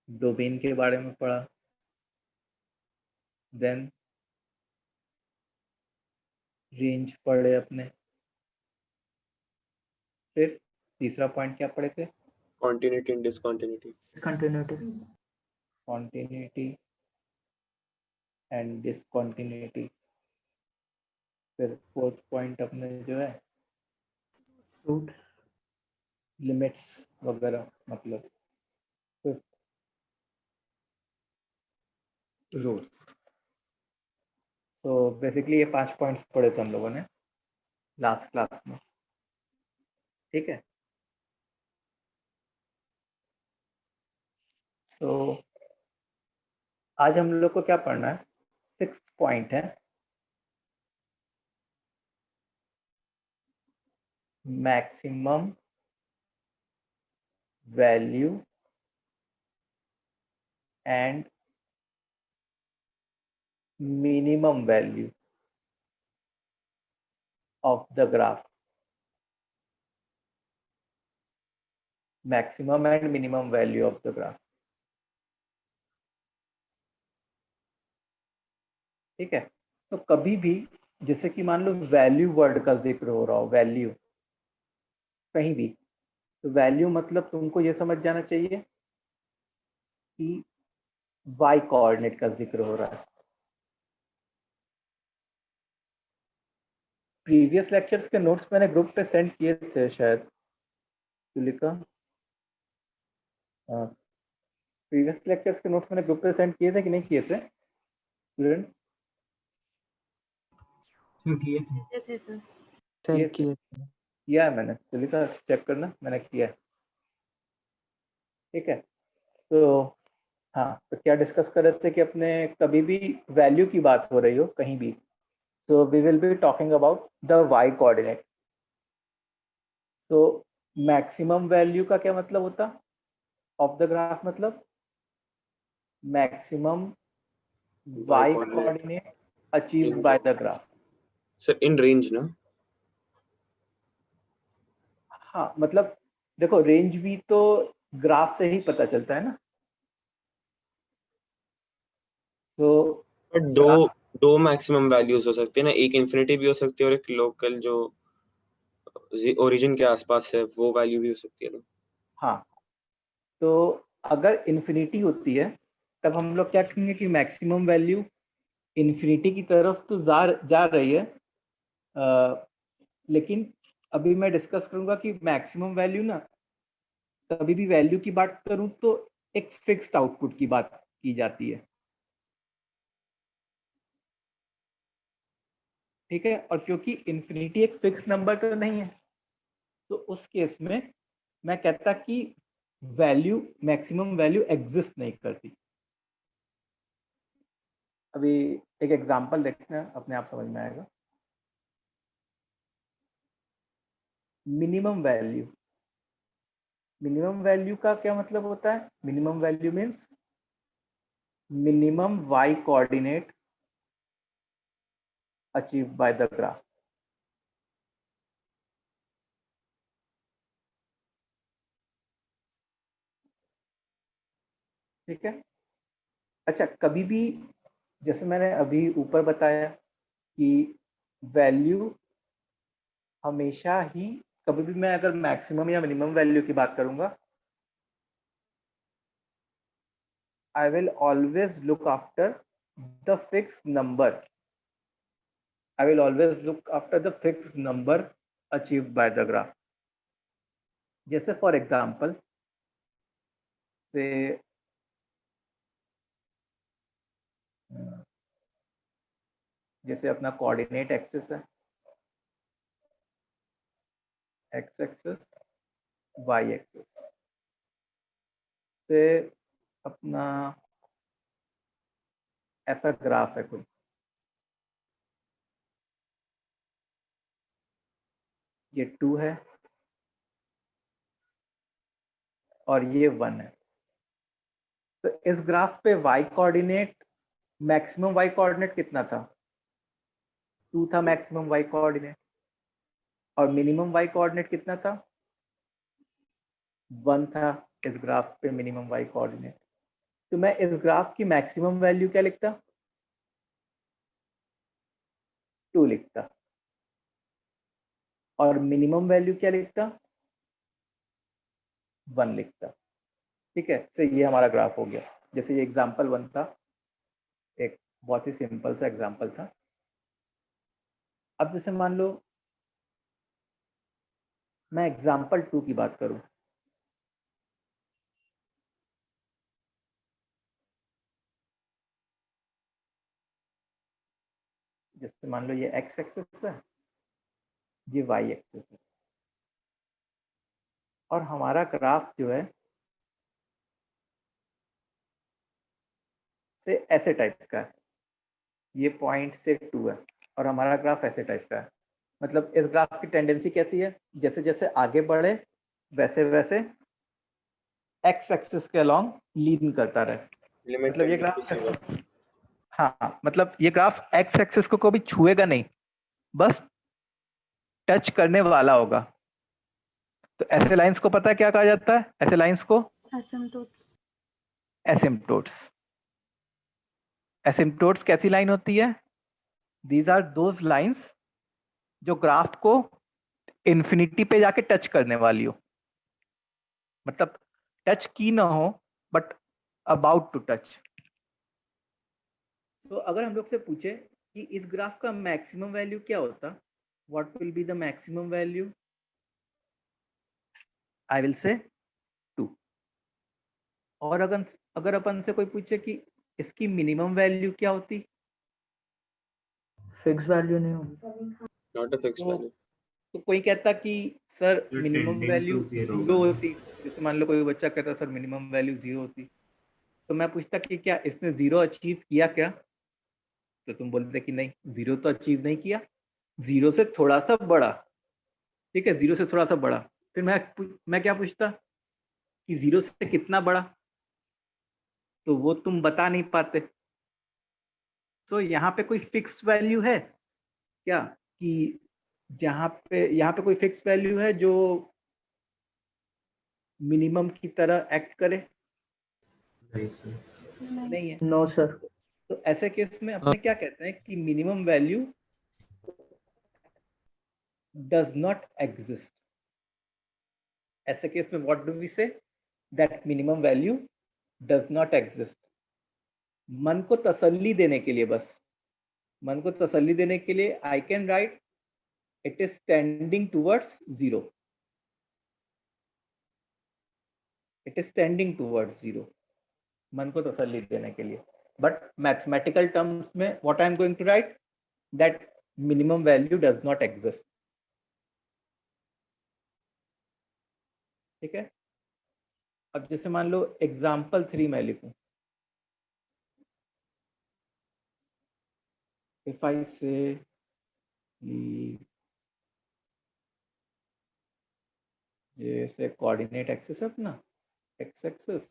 Domain के बारे में पढ़ा, देन रेंज पढ़े अपने, फिर तीसरा पॉइंट क्या पढ़े थे? Continuity and discontinuity. Continuity and discontinuity. फिर फोर्थ पॉइंट अपने जो है लिमिट्स वगैरह, मतलब फिफ्थ रूल्स। तो बेसिकली ये 5 पॉइंट्स पढ़े थे हम लोगों ने लास्ट क्लास में, ठीक है। तो आज हम लोग को क्या पढ़ना है? 6th पॉइंट है maximum value and minimum value of the graph. Maximum and minimum value of the graph, ठीक है। तो कभी भी जैसे कि मान लो वैल्यू वर्ड का जिक्र हो रहा हो, वैल्यू कहीं भी, तो वैल्यू मतलब तुमको ये समझ जाना चाहिए कि वाई कोऑर्डिनेट का जिक्र हो रहा है। प्रीवियस लेक्चर्स के नोट्स मैंने ग्रुप पे सेंड किए थे शायद, तुलिका। हाँ, प्रीवियस लेक्चर्स के नोट्स मैंने ग्रुप पे सेंड किए थे कि नहीं किए थे स्टूडेंट? किया है मैंने, तुलिका चेक करना, मैंने किया है, ठीक है। तो हाँ, तो क्या डिस्कस कर रहे थे कि अपने कभी भी वैल्यू की बात हो रही हो कहीं भी, so we will be talking about the y coordinate. तो मैक्सिमम वैल्यू का क्या मतलब होता ऑफ द ग्राफ? मतलब maximum Y y coordinate coordinate achieved in by the graph. Sir in range ना? हाँ, मतलब देखो रेंज भी तो ग्राफ से ही पता चलता है ना। तो बट दो मैक्सिमम वैल्यूज हो सकती है ना, एक इन्फिनिटी भी हो सकती है और एक लोकल जो ओरिजिन के आसपास है वो वैल्यू भी हो सकती है ना। हाँ, तो अगर इन्फिनिटी होती है तब हम लोग क्या कहेंगे कि मैक्सिमम वैल्यू इन्फिनिटी की तरफ तो जा रही है, लेकिन अभी मैं डिस्कस करूंगा कि मैक्सिमम वैल्यू ना, कभी भी वैल्यू की बात करूं तो एक फिक्स्ड आउटपुट की बात की जाती है, ठीक है। और क्योंकि इन्फिनिटी एक फिक्स नंबर तो नहीं है, तो उस केस में मैं कहता कि वैल्यू, मैक्सिमम वैल्यू एग्जिस्ट नहीं करती। अभी एक एग्जांपल देखते हैं, अपने आप समझ में आएगा। मिनिमम वैल्यू, मिनिमम वैल्यू का क्या मतलब होता है? Minimum value means minimum y coordinate achieve by the graph. ठीक है। अच्छा, कभी भी जैसे मैंने अभी ऊपर बताया कि वैल्यू हमेशा ही, कभी भी मैं अगर मैक्सिमम या मिनिमम वैल्यू की बात करूंगा, I will always look after the fixed number. I will always look after the fixed number achieved by the graph. जैसे फॉर एग्जाम्पल से जैसे अपना कोऑर्डिनेट एक्सिस है, एक्स एक्सिस, वाई एक्सिस से अपना ऐसा ग्राफ है कोई, ये 2 है और ये 1 है। तो इस ग्राफ पे y coordinate, maximum y coordinate कितना था? 2 था मैक्सिमम वाई कोऑर्डिनेट। और मिनिमम वाई कोऑर्डिनेट कितना था? 1 था इस ग्राफ पे मिनिमम वाई कोऑर्डिनेट। तो मैं इस ग्राफ की मैक्सिमम वैल्यू क्या लिखता? 2 लिखता। और मिनिमम वैल्यू क्या लिखता? 1 लिखता। ठीक है, तो ये हमारा ग्राफ हो गया। जैसे ये एग्जाम्पल 1 था, एक बहुत ही सिंपल सा एग्जाम्पल था। अब जैसे मान लो मैं एग्जाम्पल 2 की बात करूं, जैसे मान लो ये एक्स एक्सिस है, ये वाई एक्सिस है, और हमारा ग्राफ जो है से ऐसे टाइप का है, ये पॉइंट से 2 है, और हमारा ग्राफ ऐसे टाइप का है। मतलब इस ग्राफ की टेंडेंसी कैसी है? जैसे जैसे आगे बढ़े वैसे वैसे एक्स एक्सिस के अलोंग लीन करता रहे। लिमिट मतलब ये टेंडिंग टू ग्राफ जीरो। हाँ, मतलब ये ग्राफ एक्स एक्सिस को कभी छुएगा नहीं, बस टच करने वाला होगा। तो ऐसे लाइंस को पता है क्या कहा जाता है? ऐसे लाइंस को एसिम्पटोट्स। एसिम्पटोट्स कैसी लाइन होती है? दीज आर दोज लाइंस जो ग्राफ को इन्फिनिटी पे जाके टच करने वाली हो, मतलब टच की ना हो बट अबाउट टू टच। तो अगर हम लोग से पूछे कि इस ग्राफ का मैक्सिमम वैल्यू क्या होता, what will be the maximum value? I will say 2। और अगर अपन से कोई पूछे कि इसकी मिनिमम वैल्यू क्या होती, फिक्स वैल्यू नहीं होगी। Not a fix value. तो कोई कहता कि sir minimum tending value to zero 0 होती। जैसे मान लो कोई बच्चा कहता सर मिनिमम वैल्यू 0 होती, तो मैं पूछता कि क्या इसने 0 अचीव किया क्या? तो तुम बोलते कि नहीं, 0 तो अचीव नहीं किया, 0 से थोड़ा सा बड़ा। ठीक है, 0 से थोड़ा सा बड़ा। फिर मैं क्या पूछता कि 0 से कितना बड़ा? तो वो तुम बता नहीं पाते। तो यहाँ पे कोई फिक्स वैल्यू है क्या, कि यहाँ पे कोई फिक्स वैल्यू है जो मिनिमम की तरह एक्ट करे? नहीं है। No sir. तो ऐसे केस में अपने क्या कहते हैं कि minimum value does not exist. ऐसे केस में what do we say? That minimum value does not exist. मन को तसल्ली देने के लिए, बस मन को तसल्ली देने के लिए I can write it is tending towards 0। It is tending towards 0, मन को तसल्ली देने के लिए। बट मैथमेटिकल टर्म्स में what I am going to write, that minimum value does not exist. ठीक है। अब जैसे मान लो एग्जाम्पल 3 मैं लिखूं, इफ आई से जैसे कोऑर्डिनेट एक्सिस है अपना, एक्स एक्सिस,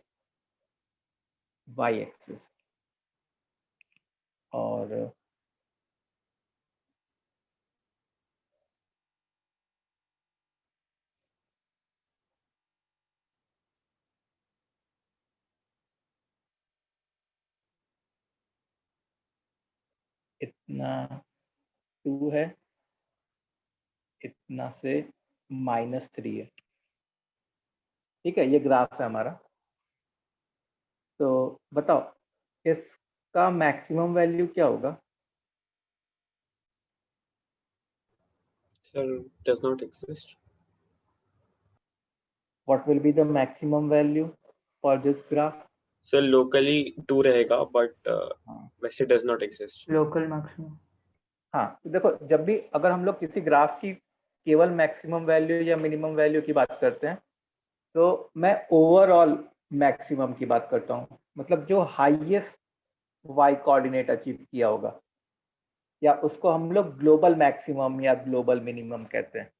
वाई एक्सिस, और इतना 2 है, इतना से -3 है। ठीक है, ये ग्राफ है हमारा। तो बताओ इसका मैक्सिमम वैल्यू क्या होगा? Sir does not exist. What will be the maximum value for this graph? Sir locally 2 रहेगा बट हाँ, वैसे does not exist. Local maximum. हाँ, तो देखो जब भी अगर हम लोग किसी ग्राफ की केवल मैक्सिमम वैल्यू या मिनिमम वैल्यू की बात करते हैं, तो मैं ओवरऑल मैक्सिमम की बात करता हूँ। मतलब जो हाईएस्ट वाई कोऑर्डिनेट अचीव किया होगा, या उसको हम लोग ग्लोबल मैक्सिमम या ग्लोबल मिनिमम कहते हैं।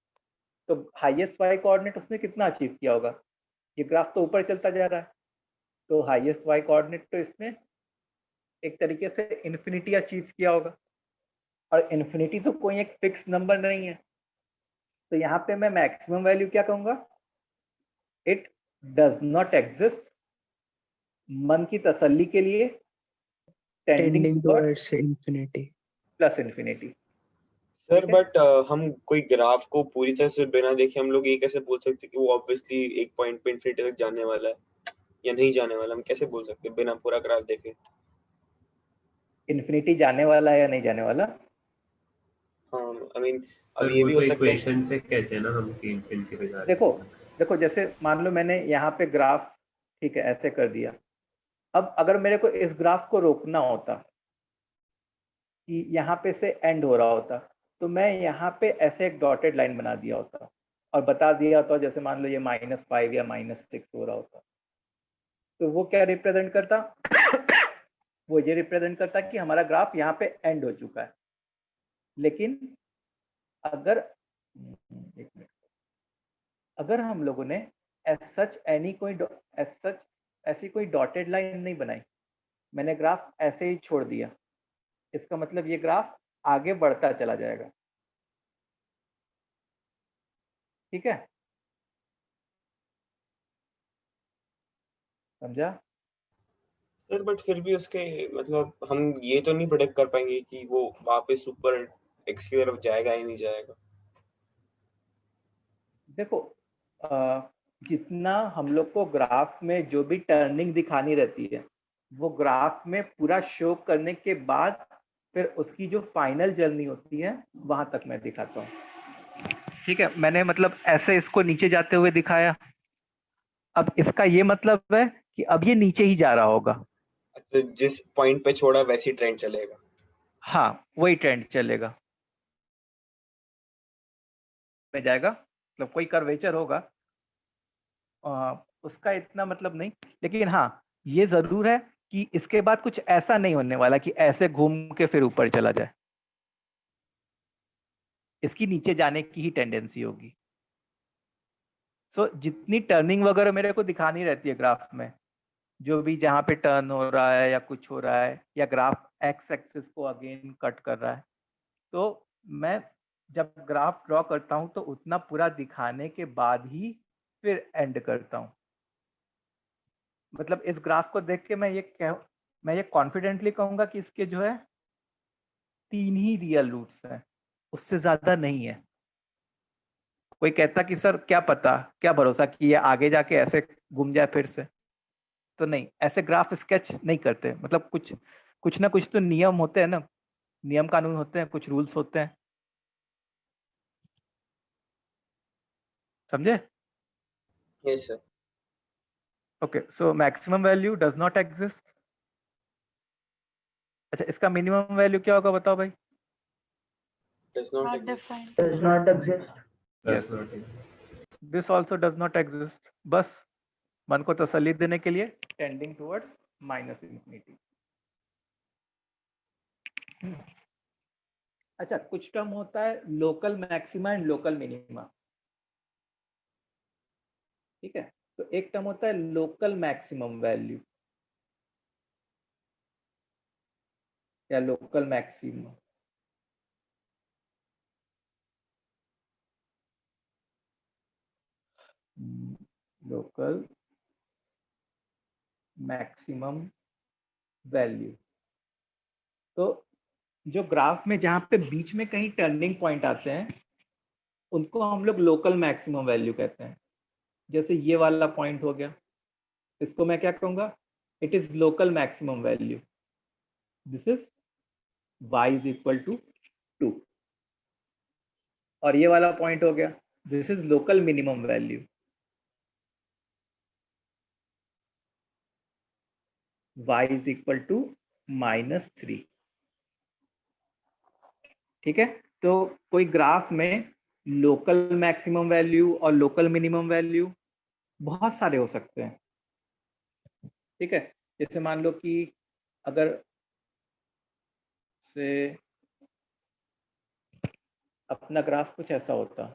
तो हाईएस्ट वाई कोऑर्डिनेट उसने कितना अचीव किया होगा? ये ग्राफ तो ऊपर चलता जा रहा है, तो हाईएस्ट वाई कोऑर्डिनेट तो इसने एक तरीके से इन्फिनिटी अचीव किया होगा, और इन्फिनिटी तो कोई एक फिक्स नंबर नहीं है। तो यहाँ पे मैं मैक्सिमम वैल्यू क्या कहूँगा? इट डज नॉट एग्जिस्ट मन की तसल्ली के लिए tending tending towards towards infinity. Plus infinity. Sir ठीक है? बट हम कोई ग्राफ को पूरी तरह से बिना देखे हम लोग ये कैसे बोल सकते कि वो ऑब्वियसली एक पॉइंट पे इन्फिनिटी तक जाने वाला है या नहीं जाने वाला? हम कैसे बोल सकते हैं बिना पूरा ग्राफ देखे? इन्फिनिटी जाने वाला है या नहीं जाने वाला? हाँ आई मीन अब सर ये वो भी तो हो सकता है। इक्वेशन से कहते हैं ना हम कि इनफिनिटी पे जा रहे देखो हैं। देखो, जैसे मान लो मैंने यहाँ पे ग्राफ, ठीक है, ऐसे कर दिया। अब अगर मेरे को इस ग्राफ को रोकना होता कि यहाँ पे से एंड हो रहा होता, तो मैं यहाँ पे ऐसे एक डॉटेड लाइन बना दिया होता और बता दिया होता, जैसे मान लो ये -5 या -6 हो रहा होता। तो वो क्या रिप्रेजेंट करता? वो ये रिप्रेजेंट करता कि हमारा ग्राफ यहाँ पे एंड हो चुका है। लेकिन अगर एक मिनट, अगर हम लोगों ने ऐसी कोई डॉटेड लाइन नहीं बनाई, मैंने ग्राफ ऐसे ही छोड़ दिया, इसका मतलब ये ग्राफ आगे बढ़ता चला जाएगा। ठीक है, समझा? सर बट फिर भी उसके मतलब हम ये तो नहीं प्रेडिक्ट कर पाएंगे कि वो वापस ऊपर एक्स की तरफ जाएगा ही नहीं जाएगा। देखो, जितना हम लोग को ग्राफ में जो भी टर्निंग दिखानी रहती है, वो ग्राफ में पूरा शो करने के बाद फिर उसकी जो फाइनल जर्नी होती है वहां तक मैं दिखाता हूँ। ठीक है, मैंने मतलब ऐसे इसको नीचे जाते हुए दिखाया। अब इसका ये मतलब है कि अब ये नीचे ही जा रहा होगा। तो जिस पॉइंट पे छोड़ा वैसी ट्रेंड चलेगा। हाँ, वही ट्रेंड चलेगा में जाएगा, मतलब कोई कर्वेचर होगा, उसका इतना मतलब नहीं। लेकिन हाँ, ये जरूर है कि इसके बाद कुछ ऐसा नहीं होने वाला कि ऐसे घूम के फिर ऊपर चला जाए। इसकी नीचे जाने की ही टेंडेंसी होगी। सो जितनी टर्निंग वगैरह मेरे को दिखानी रहती है ग्राफ में, जो भी जहाँ पे टर्न हो रहा है या कुछ हो रहा है, या ग्राफ एक्स एक्सिस को अगेन कट कर रहा है, तो मैं जब ग्राफ ड्रॉ करता हूँ तो उतना पूरा दिखाने के बाद ही फिर एंड करता हूँ। मतलब इस ग्राफ को देख के मैं ये कॉन्फिडेंटली कहूंगा कि इसके जो है 3 ही रियल रूट्स हैं, उससे ज्यादा नहीं है। कोई कहता कि सर क्या पता, क्या भरोसा कि ये आगे जाके ऐसे घूम जाए फिर से, तो नहीं, ऐसे ग्राफ स्केच नहीं करते। मतलब कुछ कुछ ना कुछ तो नियम होते हैं ना, नियम कानून होते हैं, कुछ रूल्स होते हैं। समझे? Yes sir. Okay, so maximum value does not exist. अच्छा, इसका मिनिमम वैल्यू क्या होगा बताओ भाई? Does not Not exist. defined. Does not exist. Yes. This also does not exist. बस मन को तसल्ली देने के लिए टेंडिंग टुवर्ड्स -इन्फिनिटी। अच्छा, कुछ टर्म होता है local maxima and local minima. ठीक है, तो एक टर्म होता है लोकल मैक्सिमम वैल्यू या local maximum. Local maximum value, तो जो ग्राफ में जहां पे बीच में कहीं टर्निंग पॉइंट आते हैं, उनको हम लोग लोकल मैक्सिमम वैल्यू कहते हैं। जैसे ये वाला पॉइंट हो गया, इसको मैं क्या कहूंगा? It is local maximum value. This is y is equal to 2। और ये वाला पॉइंट हो गया, this is local minimum value, y is equal to -3। ठीक है, तो कोई ग्राफ में लोकल मैक्सिमम वैल्यू और लोकल मिनिमम वैल्यू बहुत सारे हो सकते हैं। ठीक है, जैसे मान लो कि अगर से अपना ग्राफ कुछ ऐसा होता,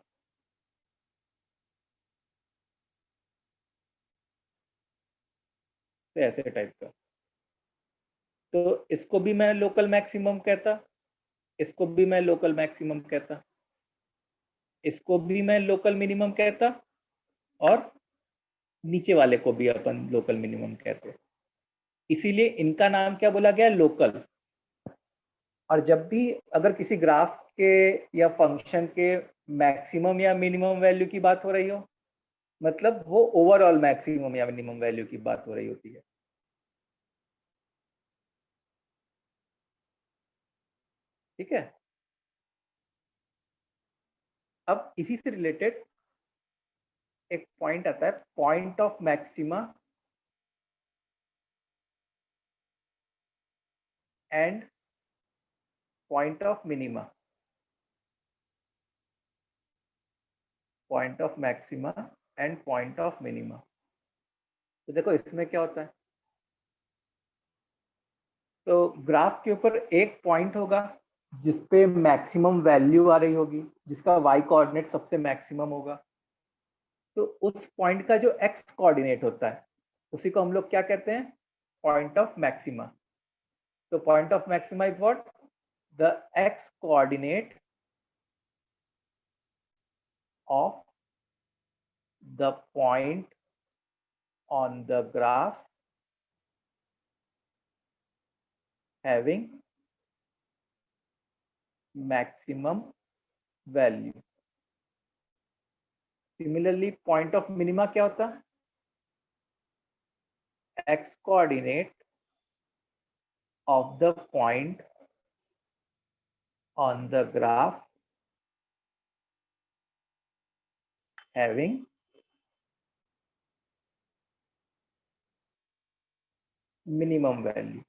तो ऐसे टाइप का, तो इसको भी मैं लोकल मैक्सिमम कहता, इसको भी मैं लोकल मैक्सिमम कहता, इसको भी मैं लोकल मिनिमम कहता, और नीचे वाले को भी अपन लोकल मिनिमम कहते। इसीलिए इनका नाम क्या बोला गया, लोकल। और जब भी अगर किसी ग्राफ के या फंक्शन के मैक्सिमम या मिनिमम वैल्यू की बात हो रही हो, मतलब वो ओवरऑल मैक्सिमम या मिनिमम वैल्यू की बात हो रही होती है। ठीक है, अब इसी से रिलेटेड एक पॉइंट आता है, point of maxima and point of minima. Point of maxima and point of minima. तो देखो इसमें क्या होता है, तो ग्राफ के ऊपर एक पॉइंट होगा जिसपे मैक्सिमम वैल्यू आ रही होगी, जिसका वाई कोऑर्डिनेट सबसे मैक्सिमम होगा। तो उस पॉइंट का जो एक्स कोऑर्डिनेट होता है उसी को हम लोग क्या कहते हैं, पॉइंट ऑफ मैक्सिमा। तो point of maxima is what, the x coordinate of the point on the graph having maximum value. Similarly, point of minima क्या होता है, x coordinate of the point on the graph having minimum value.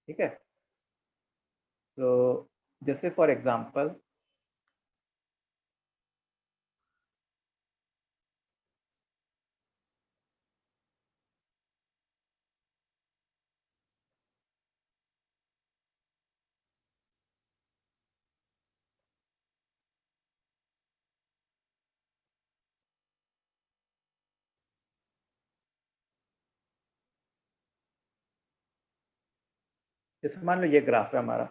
ठीक है, तो जैसे for example जैसे मान लो ये ग्राफ है हमारा,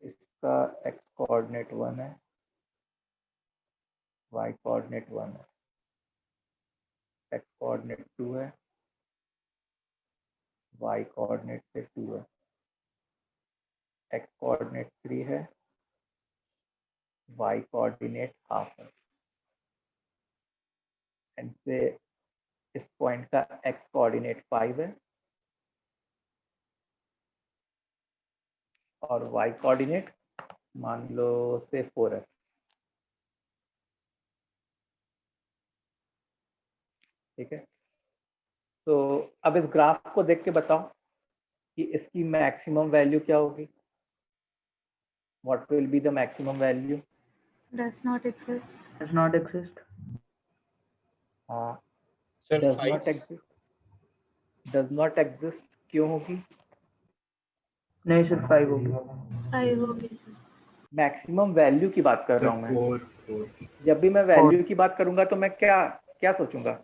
इसका x कोऑर्डिनेट 1 है, y कोऑर्डिनेट 1 है, x कोऑर्डिनेट 2 है, y कोऑर्डिनेट से 2 है, x कोऑर्डिनेट 3 है, y कोऑर्डिनेट हाफ है, एंड से इस पॉइंट का x कोऑर्डिनेट 5 है और y कोऑर्डिनेट मान लो से 4 है। ठीक है, तो अब इस ग्राफ को देख के बताओ कि इसकी मैक्सिमम वैल्यू क्या होगी, what will be the maximum value. Does not exist. Does not exist. हाँ, sir does 5 not exist, does not exist क्यों होगी, नहीं सिर्फ 5 होगी। 5 होगी sir. मैक्सिमम वैल्यू की बात कर रहा हूँ मैं। 4 जब भी मैं वैल्यू की बात करूंगा तो मैं क्या क्या सोचूंगा,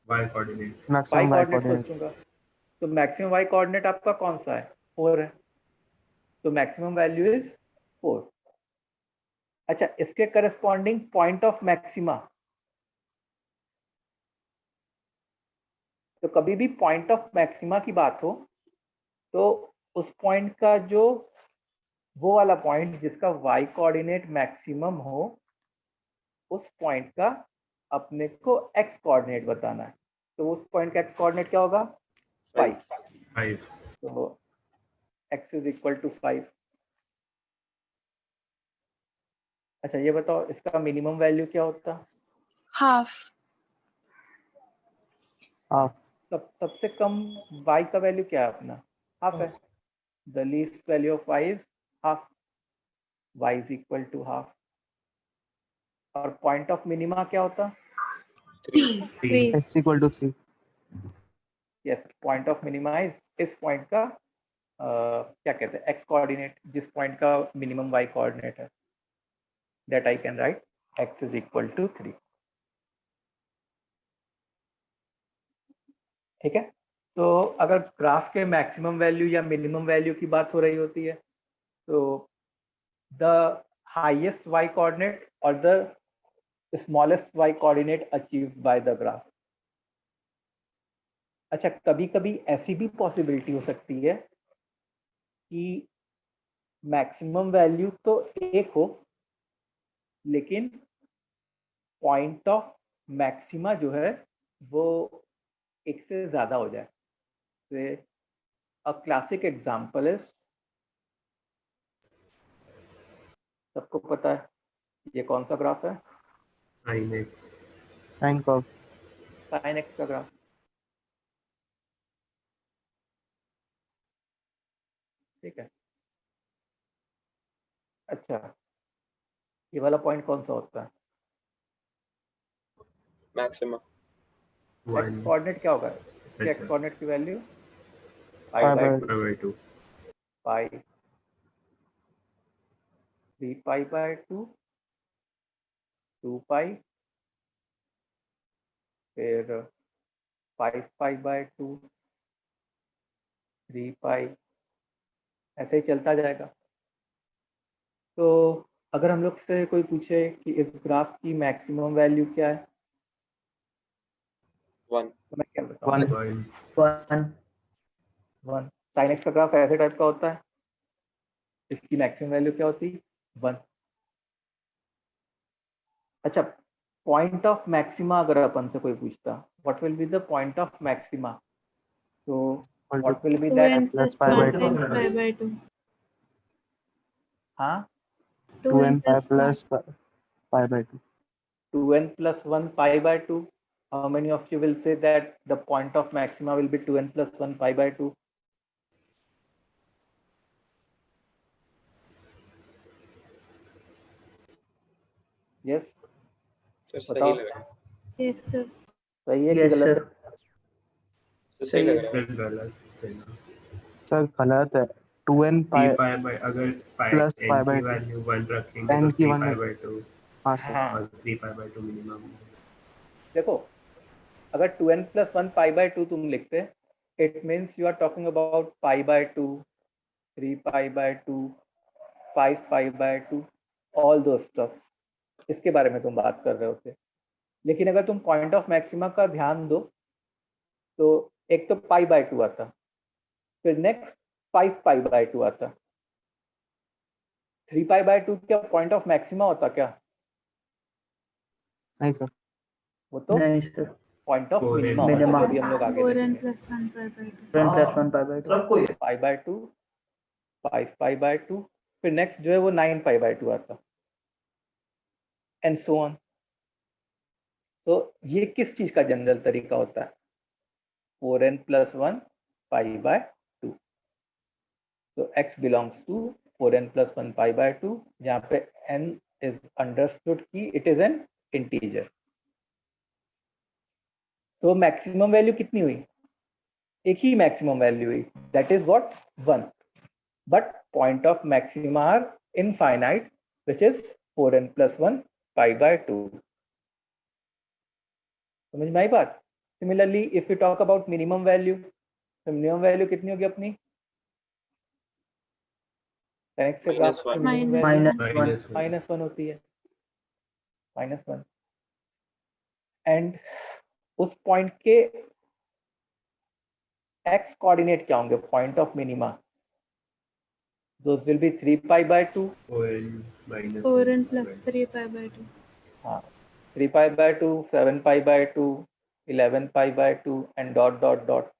y coordinate. y maximum y coordinate coordinate सोचूंगा। तो मैक्सिमम y कोऑर्डिनेट आपका कौन सा है, 4 है, तो मैक्सिमम वैल्यू इज 4। अच्छा, इसके करस्पॉन्डिंग पॉइंट ऑफ मैक्सिमा, तो कभी भी पॉइंट ऑफ मैक्सिमा की बात हो तो उस पॉइंट का जो वो वाला पॉइंट जिसका y कोऑर्डिनेट मैक्सिमम हो, उस पॉइंट का अपने को x कोऑर्डिनेट बताना है। तो उस पॉइंट का x कोऑर्डिनेट क्या होगा, 5। 5. तो x इज इक्वल टू 5। अच्छा ये बताओ इसका मिनिमम वैल्यू क्या होता, Half. हाफ सबसे कम y का वैल्यू क्या है अपना, हाफ है। The least value of y is half, y is equal to half. और पॉइंट ऑफ मिनिमा क्या होता, 3. X equal to 3। Yes, point of minima is इस पॉइंट का क्या कहते हैं, x कोऑर्डिनेट, जिस पॉइंट का मिनिमम y कोऑर्डिनेट है, that I can write x is equal to 3। ठीक है, तो अगर ग्राफ के मैक्सिमम वैल्यू या मिनिमम वैल्यू की बात हो रही होती है तो the highest y coordinate or the smallest y coordinate achieved by the graph. अच्छा, कभी कभी ऐसी भी पॉसिबिलिटी हो सकती है कि मैक्सिमम वैल्यू तो एक हो लेकिन पॉइंट ऑफ मैक्सिमा जो है वो एक से ज्यादा हो जाए. अ क्लासिक एग्जांपल इज, सबको पता है ये कौन सा ग्राफ है? Sin x. Sine curve. Sine x का ग्राफ. ठीक है. अच्छा, ये वाला पॉइंट कौन सा होता है? मैक्सिमम. एक्स 1 कोऑर्डिनेट क्या होगा? इसके एक्स अच्छा। कोऑर्डिनेट की value Pi pi by by 5/2. Pi 3 pi by 2, 2 पाई, फिर 5 पाई बाय 2, 3 पाई, ऐसे ही चलता जाएगा. तो अगर हम लोग से कोई पूछे कि इस ग्राफ की मैक्सिमम वैल्यू क्या है 1. तो मैं क्या बताऊँ? 1. 1. 1. साइन एक्स का ग्राफ ऐसे टाइप का होता है, इसकी मैक्सिमम वैल्यू क्या होती है? 1. अच्छा, पॉइंट ऑफ मैक्सिमा अगर अपन से कोई पूछता, what will be the point of maxima, तो what will be that? 2n plus plus pi by 1 2. times pi by 2. हाँ, 2n pi plus 1. plus pi by 2. 2n plus 1 pi by 2. How many of you will say that the point of maxima will be 2n plus 1 pi by 2? Yes, तो सही बताओ. लग रहा है. Yes, sir. सही है कि Yes, गलत sir. है? तो सही लग रहा है. फिर गलत है ना. सर गलत है. 2n pi. p pi by अगर pi Plus pi n by की 2. वैल्यू 1 रखेंगे n तो की 3 1 pi है. by 2 हाँ सर. हाँ, और 3 pi by 2 मिनिमम. देखो, अगर 2n plus 1 pi by 2 तुम लिखते, it means you are talking about pi by 2, 3 pi by 2, 5 pi by 2, all those stuffs. इसके बारे में तुम बात कर रहे होते. लेकिन अगर तुम पॉइंट ऑफ मैक्सिमा का ध्यान दो तो एक तो पाई बाय 2 आता, फिर नेक्स्ट 5 पाई बाय 2 आता. 3 पाई बाय 2 क्या पॉइंट ऑफ मैक्सिमा होता क्या? नहीं सर. वो तो नहीं sir. Point of 4n minima minima. होता, जो भी हम लोग आगे 4n देखेंगे. plus 1 pi by 2. 2n plus 1 pi by 2. Pi by 2, 5 pi by 2, फिर नेक्स्ट जो है वो 9 पाई बाय 2 आता, एंड सो ऑन. तो ये किस चीज का जनरल तरीका होता है? 4n plus 1 pi by 2. तो x belongs to 4n plus 1 pi by 2, जहाँ पे n is understood कि it is an integer. तो मैक्सिमम वैल्यू कितनी हुई? एक ही मैक्सिमम वैल्यू हुई, that is what? 1. But point of maxima are infinite, which is 4n plus 1 pi by 2. समझ में आई बात? Similarly, if we talk about minimum value, तो मिनिमम वैल्यू कितनी होगी अपनी? कनेक्ट से ग्राफ -1. माइनस 1 होती है, -1. एंड उस पॉइंट के x कोऑर्डिनेट क्या होंगे? Point of minima, those will be 3 pi by 2. 4n minus 4n 1 plus 3 pi by 2. हाँ, 3 pi by 2, 7 pi by 2, 11 pi by 2 and dot dot dot.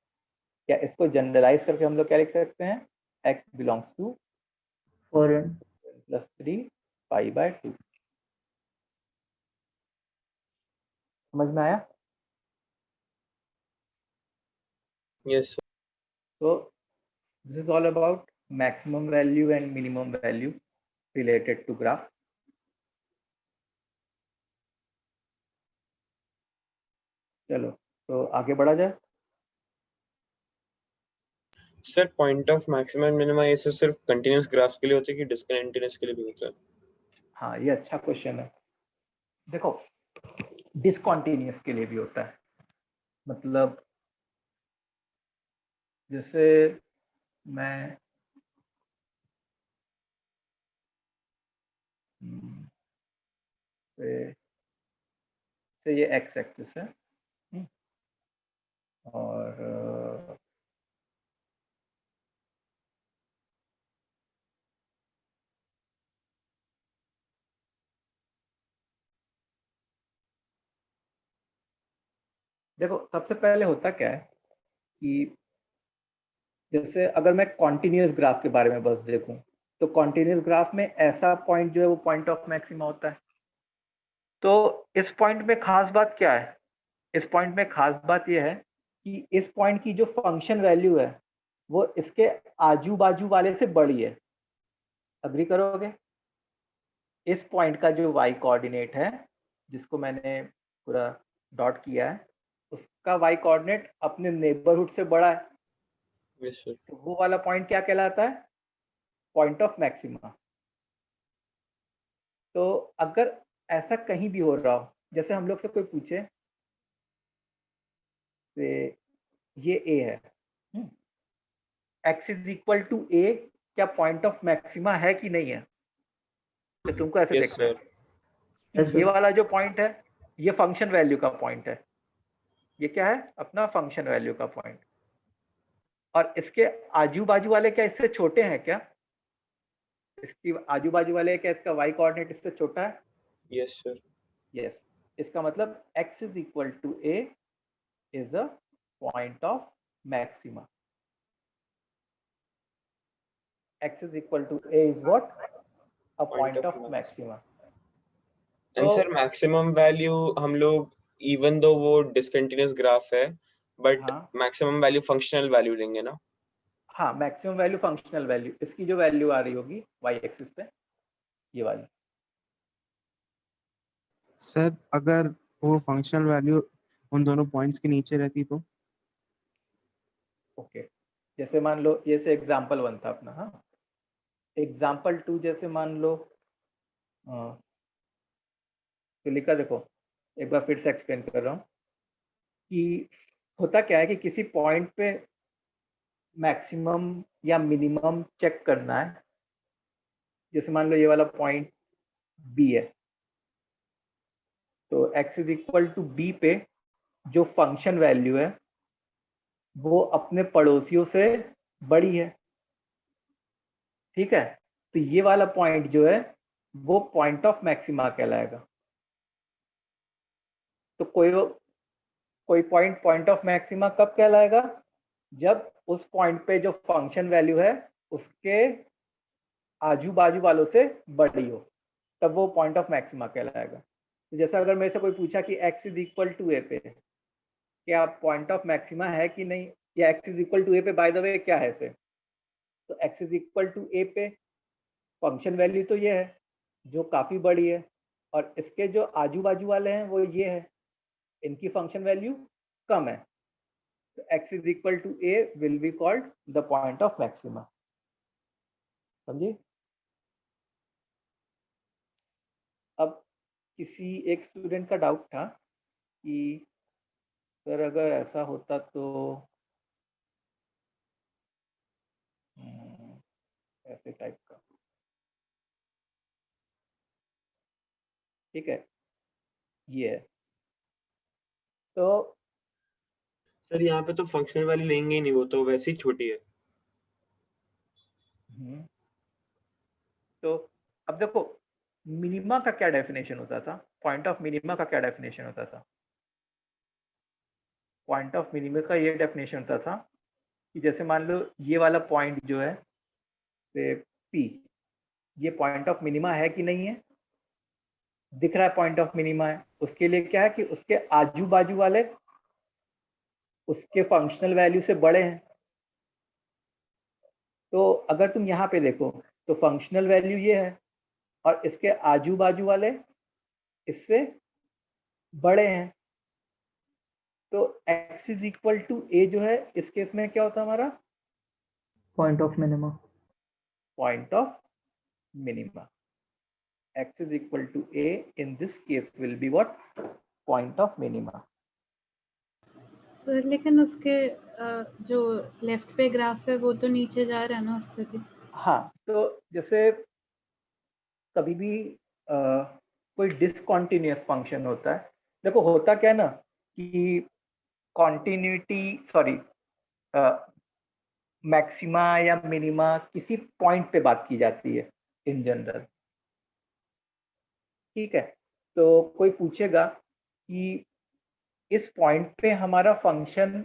क्या इसको जनरलाइज करके हम लोग क्या लिख सकते हैं? x belongs to 4n. plus 3 pi by 2. समझ में आया? Yes. So this is all about maximum value and minimum value related to graph. चलो तो आगे बढ़ा जाए. Sir point of maximum minima ये सिर्फ कंटिन्यूअस ग्राफ्स के लिए होता है कि डिसकंटिन्यूअस के लिए भी होता है? हाँ, ये अच्छा क्वेश्चन है. देखो, डिसकंटिन्यूअस के लिए भी होता है. मतलब जैसे मैं से ये एक्स एक्सिस है और देखो सबसे पहले होता क्या है कि जैसे अगर मैं कॉन्टिन्यूस ग्राफ के बारे में बस देखूं तो कॉन्टिन्यूस ग्राफ में ऐसा पॉइंट जो है वो पॉइंट ऑफ मैक्सिमा होता है। तो इस पॉइंट में खास बात क्या है? इस पॉइंट में खास बात यह है कि इस पॉइंट की जो फंक्शन वैल्यू है वो इसके आजू बाजू वाले से बड़ी है। अग्री करोगे? इस पॉइंट का जो y कोऑर्डिनेट है जिसको मैंने पूरा डॉट किया है उसका y कोऑर्डिनेट अपने नेबरहुड से बड़ा है। Yes, sir. तो वो वाला पॉइंट क्या कहलाता है? Point of maxima. तो अगर ऐसा कहीं भी हो रहा हो, जैसे हम लोग से कोई पूछे से ये a है, x is equal to a, क्या पॉइंट ऑफ मैक्सिमा है कि नहीं है? तो तुमको ऐसे Yes, देखना है sir. कि ये वाला जो पॉइंट है ये फंक्शन वैल्यू का पॉइंट है, ये क्या है? अपना फंक्शन वैल्यू का पॉइंट। और इसके आजू बाजू वाले क्या इससे छोटे हैं क्या? इसकी आजू बाजू वाले क्या इसका y कोऑर्डिनेट इससे छोटा है? Yes, sir. यस, इसका मतलब x is equal to a is a point of maxima. x is equal to a is what? A point of maxima. And तो sir, maximum value हम लोग even though वो discontinuous graph है, but हाँ maximum value functional value लेंगे ना? हाँ, maximum value functional value, इसकी जो वैल्यू आ रही होगी y एक्सिस पे ये वाली। सर अगर वो फंक्शनल वैल्यू उन दोनों पॉइंट्स के नीचे रहती तो? ओके, जैसे मान लो ये से एग्जांपल 1 था अपना। हाँ, एग्जांपल 2 जैसे मान लो तो लिखा, देखो एक बार फिर से एक्सप्लेन कर रहा हूँ कि होता क्या है कि किसी पॉइंट पे मैक्सिमम या मिनिमम चेक करना है। जैसे मान लो ये वाला पॉइंट बी है, तो x is equal to b पे जो फंक्शन वैल्यू है वो अपने पड़ोसियों से बड़ी है। ठीक है, तो ये वाला पॉइंट जो है वो पॉइंट ऑफ मैक्सिमा कहलाएगा। तो कोई पॉइंट पॉइंट ऑफ मैक्सिमा कब कहलाएगा? जब उस पॉइंट पे जो फंक्शन वैल्यू है उसके आजू बाजू वालों से बड़ी हो, तब वो पॉइंट ऑफ मैक्सिमा कहलाएगा। तो जैसा अगर मेरे से कोई पूछा कि x इज इक्वल टू ए पे क्या पॉइंट ऑफ मैक्सिमा है कि नहीं, या x इज इक्वल टू ए पे बाय द वे क्या है से, तो x इज इक्वल टू ए पे फंक्शन वैल्यू तो ये है जो काफ़ी बड़ी है, और इसके जो आजू बाजू वाले हैं वो ये है, इनकी फंक्शन वैल्यू कम है। तो x is equal to a will be called the point of maxima. समझिए? अब किसी एक स्टूडेंट का डाउट था कि सर अगर ऐसा होता तो ऐसे टाइप का, ठीक है, ये है। तो सर यहाँ पे तो फंक्शनल वैल्यू लेंगे ही नहीं, वो तो वैसे ही छोटी है। तो अब देखो मिनिमा का क्या डेफिनेशन होता था, पॉइंट ऑफ मिनिमा का क्या डेफिनेशन होता था? पॉइंट ऑफ मिनिमा का ये डेफिनेशन होता था कि जैसे मान लो ये वाला पॉइंट जो है से P, ये पॉइंट ऑफ मिनिमा है कि नहीं है? दिख रहा है पॉइंट ऑफ मिनिमा है। उसके लिए क्या है कि उसके आजू बाजू वाले उसके फंक्शनल वैल्यू से बड़े हैं। तो अगर तुम यहाँ पे देखो तो फंक्शनल वैल्यू ये है और इसके आजू बाजू वाले इससे बड़े हैं। तो x इज इक्वल टू ए जो है इस केस में क्या होता है हमारा? Point of minima. Point of minima. x is equal to a in this case will be what? Point of minima. Sir लेकिन उसके जो लेफ्ट पे ग्राफ है वो तो नीचे जा रहा है ना उससे भी। हाँ, तो जैसे कभी भी कोई डिसकॉन्टिन्यूअस फंक्शन होता है। देखो होता क्या है ना कि कॉन्टिन्यूटी सॉरी मैक्सिमा या मिनिमा किसी पॉइंट पे बात की जाती है इन जनरल, ठीक है। तो कोई पूछेगा कि इस पॉइंट पे हमारा फंक्शन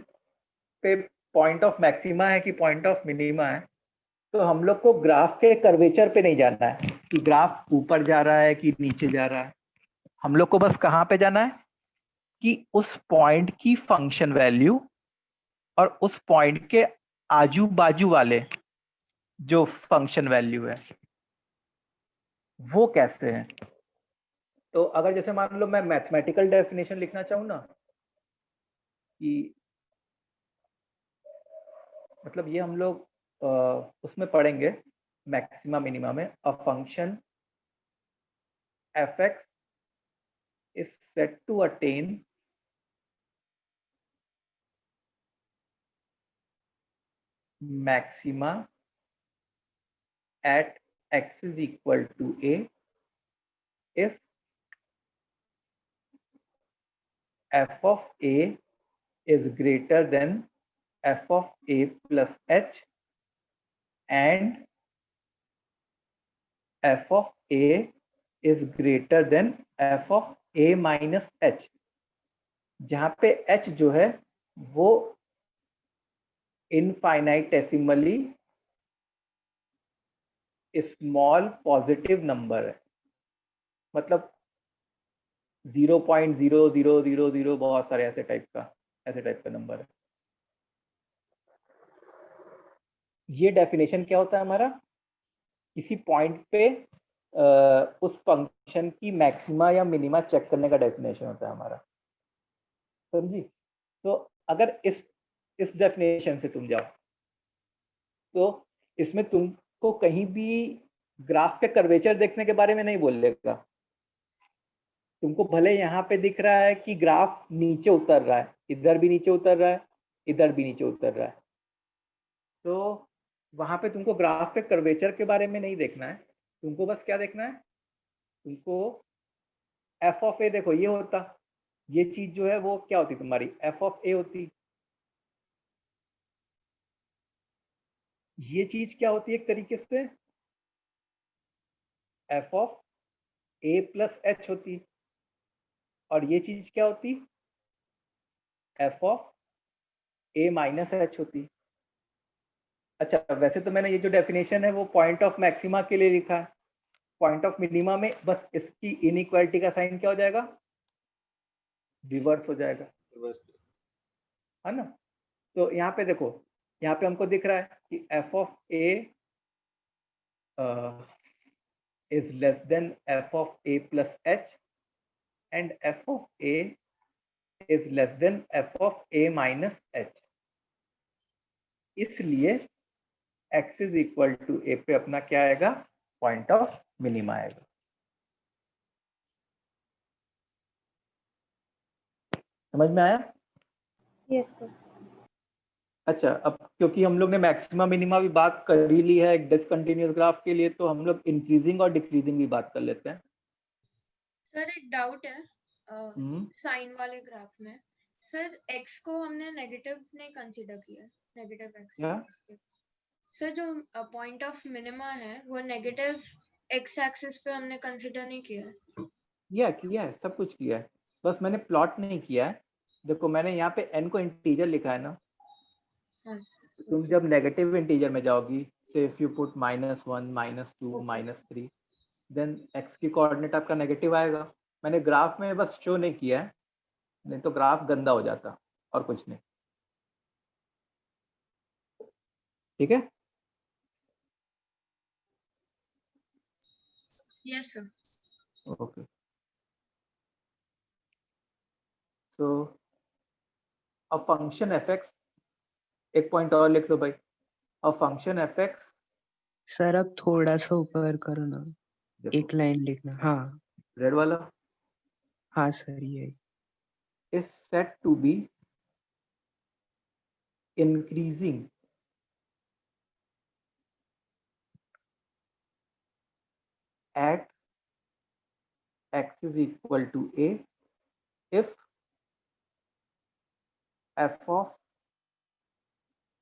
पे पॉइंट ऑफ मैक्सिमा है कि पॉइंट ऑफ मिनिमा है, तो हम लोग को ग्राफ के कर्वेचर पे नहीं जाना है कि ग्राफ ऊपर जा रहा है कि नीचे जा रहा है। हम लोग को बस कहाँ पे जाना है कि उस पॉइंट की फंक्शन वैल्यू और उस पॉइंट के आजू बाजू वाले जो फंक्शन वैल्यू है वो कैसे है। तो अगर जैसे मान लो मैं मैथमेटिकल डेफिनेशन लिखना चाहूँ ना कि मतलब ये हम लोग उसमें पढ़ेंगे मैक्सिमा मिनिमा में, a function f(x) is said to attain maxima at x is equal to a if f of a is greater than f of a plus h and f of a is greater than f of a minus h, जहाँ पे h जो है वो इनफाइनाइटेसिमली small positive number है, मतलब 0.0000 बहुत सारे ऐसे टाइप का नंबर है। ये डेफिनेशन क्या होता है हमारा, किसी पॉइंट पे उस फंक्शन की मैक्सिमा या मिनिमा चेक करने का डेफिनेशन होता है हमारा, समझी। तो अगर इस डेफिनेशन से तुम जाओ तो इसमें तुमको कहीं भी ग्राफ के कर्वेचर देखने के बारे में नहीं बोलेगा। तुमको भले यहाँ पे दिख रहा है कि ग्राफ नीचे उतर रहा है, इधर भी नीचे उतर रहा है, इधर भी नीचे उतर रहा है, तो वहां पे तुमको ग्राफ के कर्वेचर के बारे में नहीं देखना है। तुमको बस क्या देखना है, तुमको एफ ऑफ ए, देखो ये होता, ये चीज जो है वो क्या होती तुम्हारी एफ ऑफ ए होती, ये चीज क्या होती है एक तरीके से F of A plus H होती, और ये चीज क्या होती F of A minus H होती। अच्छा वैसे तो मैंने ये जो डेफिनेशन है वो पॉइंट ऑफ मैक्सिमा के लिए लिखा है, पॉइंट ऑफ मिनिमा में बस इसकी इनइक्वालिटी का साइन क्या हो जाएगा, रिवर्स हो जाएगा, है ना। तो यहाँ पे देखो, यहाँ पे हमको दिख रहा है कि F of A is less than f of a plus h and f of a is less than f of a minus h, इसलिए x is equal to a पे अपना क्या आएगा, पॉइंट ऑफ मिनिमा आएगा। समझ में आया? Yes sir. अच्छा, अब क्योंकि हम लोग ने मैक्सिमा मिनिमा भी बात कर ही ली है एक डिसकंटिन्यूअस ग्राफ के लिए, तो हम लोग इंक्रीजिंग और डिक्रीजिंग भी बात कर लेते हैं। सर एक डाउट है साइन वाले ग्राफ में, सर x को हमने नेगेटिव नहीं कंसीडर किया, नेगेटिव x। सर जो पॉइंट ऑफ मिनिमा है वो नेगेटिव x एक्सिस पे हमने कंसीडर नहीं किया है, सब कुछ किया है, बस मैंने प्लॉट नहीं किया है। देखो मैंने यहाँ पे n को इंटीजर लिखा है ना, तुम जब नेगेटिव इंटीजर में जाओगी, से if you put -1 -2 -3 then x की कोऑर्डिनेट आपका नेगेटिव आएगा। मैंने ग्राफ में बस शो नहीं किया है, नहीं तो ग्राफ गंदा हो जाता, और कुछ नहीं, ठीक है। Yes sir. Okay, so a function f(x), एक पॉइंट और लिख लो भाई, अ फंक्शन f(x) सर अब थोड़ा सा ऊपर करो ना, एक लाइन लिखना। हाँ रेड वाला, हाँ सर ये is said to be increasing at x is equal to a if f of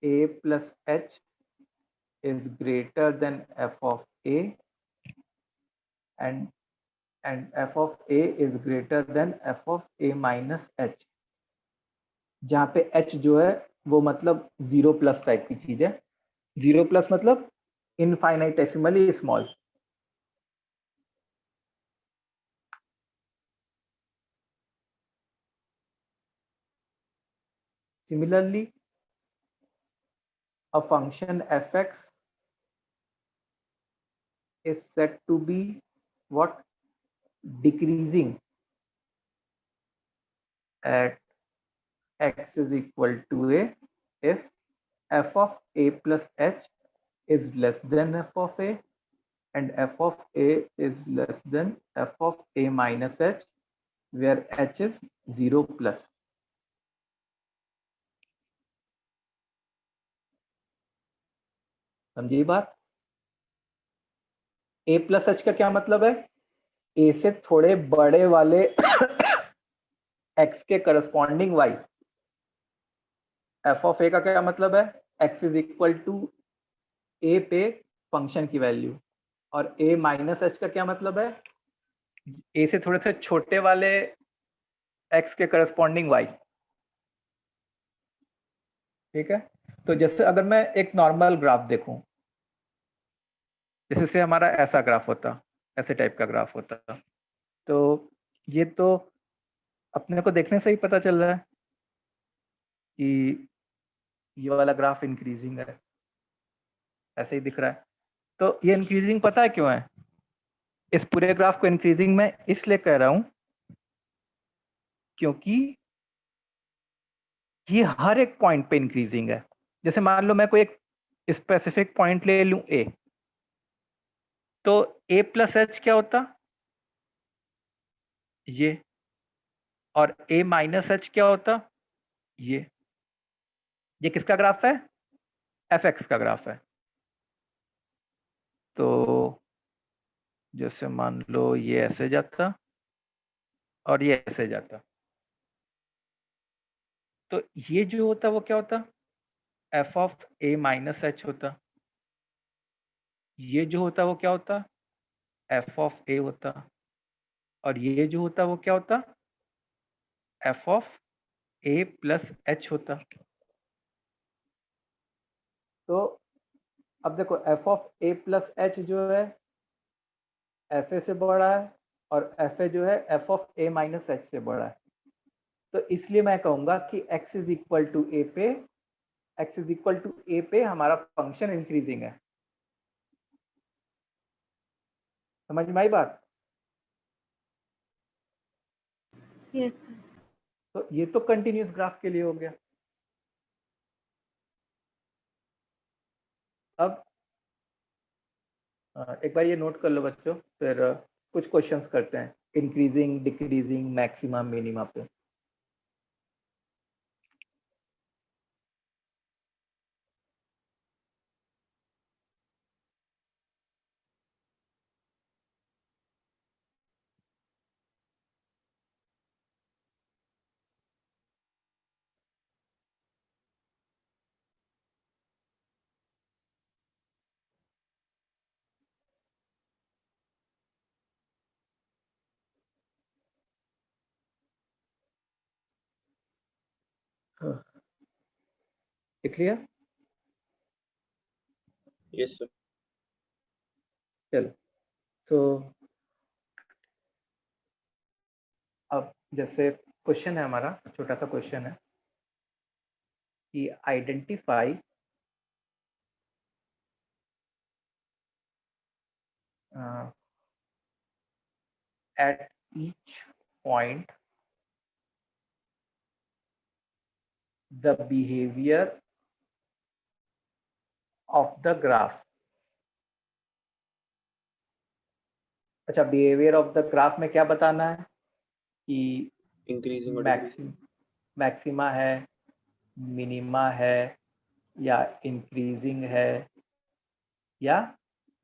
a plus h is greater than f of a and f of a is greater than f of a minus h, जहाँ पे h जो है वो मतलब 0+ type की चीज है। 0+ मतलब इनफाइनाइटेसिमली small. Similarly, a function fx is said to be what? Decreasing at x is equal to a if f of a plus h is less than f of a and f of a is less than f of a minus h, where h is 0+. समझिए बात? a plus h का क्या मतलब है? a से थोड़े बड़े वाले x के corresponding y। f of a का क्या मतलब है? x is equal to a पे फंक्शन की वैल्यू। और a माइनस h का क्या मतलब है? a से थोड़े से छोटे वाले x के करस्पॉन्डिंग y। ठीक है, तो जैसे अगर मैं एक नॉर्मल ग्राफ देखूं, जैसे से हमारा ऐसा ग्राफ होता, ऐसे टाइप का ग्राफ होता, तो ये तो अपने को देखने से ही पता चल रहा है कि ये वाला ग्राफ इंक्रीजिंग है, ऐसे ही दिख रहा है। तो ये इंक्रीजिंग पता है क्यों है? इस पूरे ग्राफ को इंक्रीजिंग मैं इसलिए कह रहा हूं क्योंकि ये हर एक पॉइंट पे इंक्रीजिंग है। जैसे मान लो मैं कोई एक स्पेसिफिक पॉइंट ले लूं ए, तो a प्लस एच क्या होता? ये। और a माइनस एच क्या होता? ये किसका ग्राफ है? fx का ग्राफ है। तो जैसे मान लो ये ऐसे जाता और ये ऐसे जाता, तो ये जो होता वो क्या होता? f of a minus H होता। ये जो होता वो क्या होता? f ऑफ a होता। और ये जो होता वो क्या होता? f of a plus H होता। तो अब देखो f of a plus H जो है fa से बड़ा है और fa जो है f of a minus h से बड़ा है। तो इसलिए मैं कहूंगा कि x is equal to a पे हमारा फंक्शन इंक्रीजिंग है। समझ में आई बात? यस तो ये तो कंटिन्यूस ग्राफ के लिए हो गया। अब एक बार ये नोट कर लो बच्चों, फिर कुछ क्वेश्चंस करते हैं इंक्रीजिंग, डिक्रीजिंग, मैक्सिमा, मिनिमा पे। क्लियर? Yes sir. चलो, तो अब जैसे क्वेश्चन है हमारा, छोटा सा क्वेश्चन है कि identify at each point the behavior of the graph। अच्छा, बिहेवियर ऑफ द ग्राफ में क्या बताना है कि इंक्रीजिंग मैक्सिमा है, मिनिमा है, या इंक्रीजिंग है, या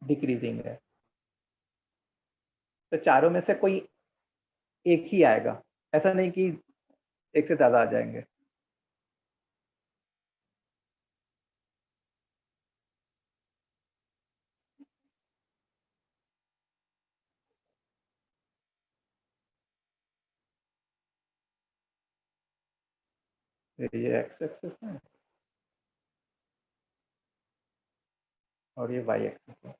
डिक्रीजिंग है। तो चारों में से कोई एक ही आएगा, ऐसा नहीं कि एक से ज्यादा आ जाएंगे। ये एक्स एक्सिस है और ये वाई एक्सिस है।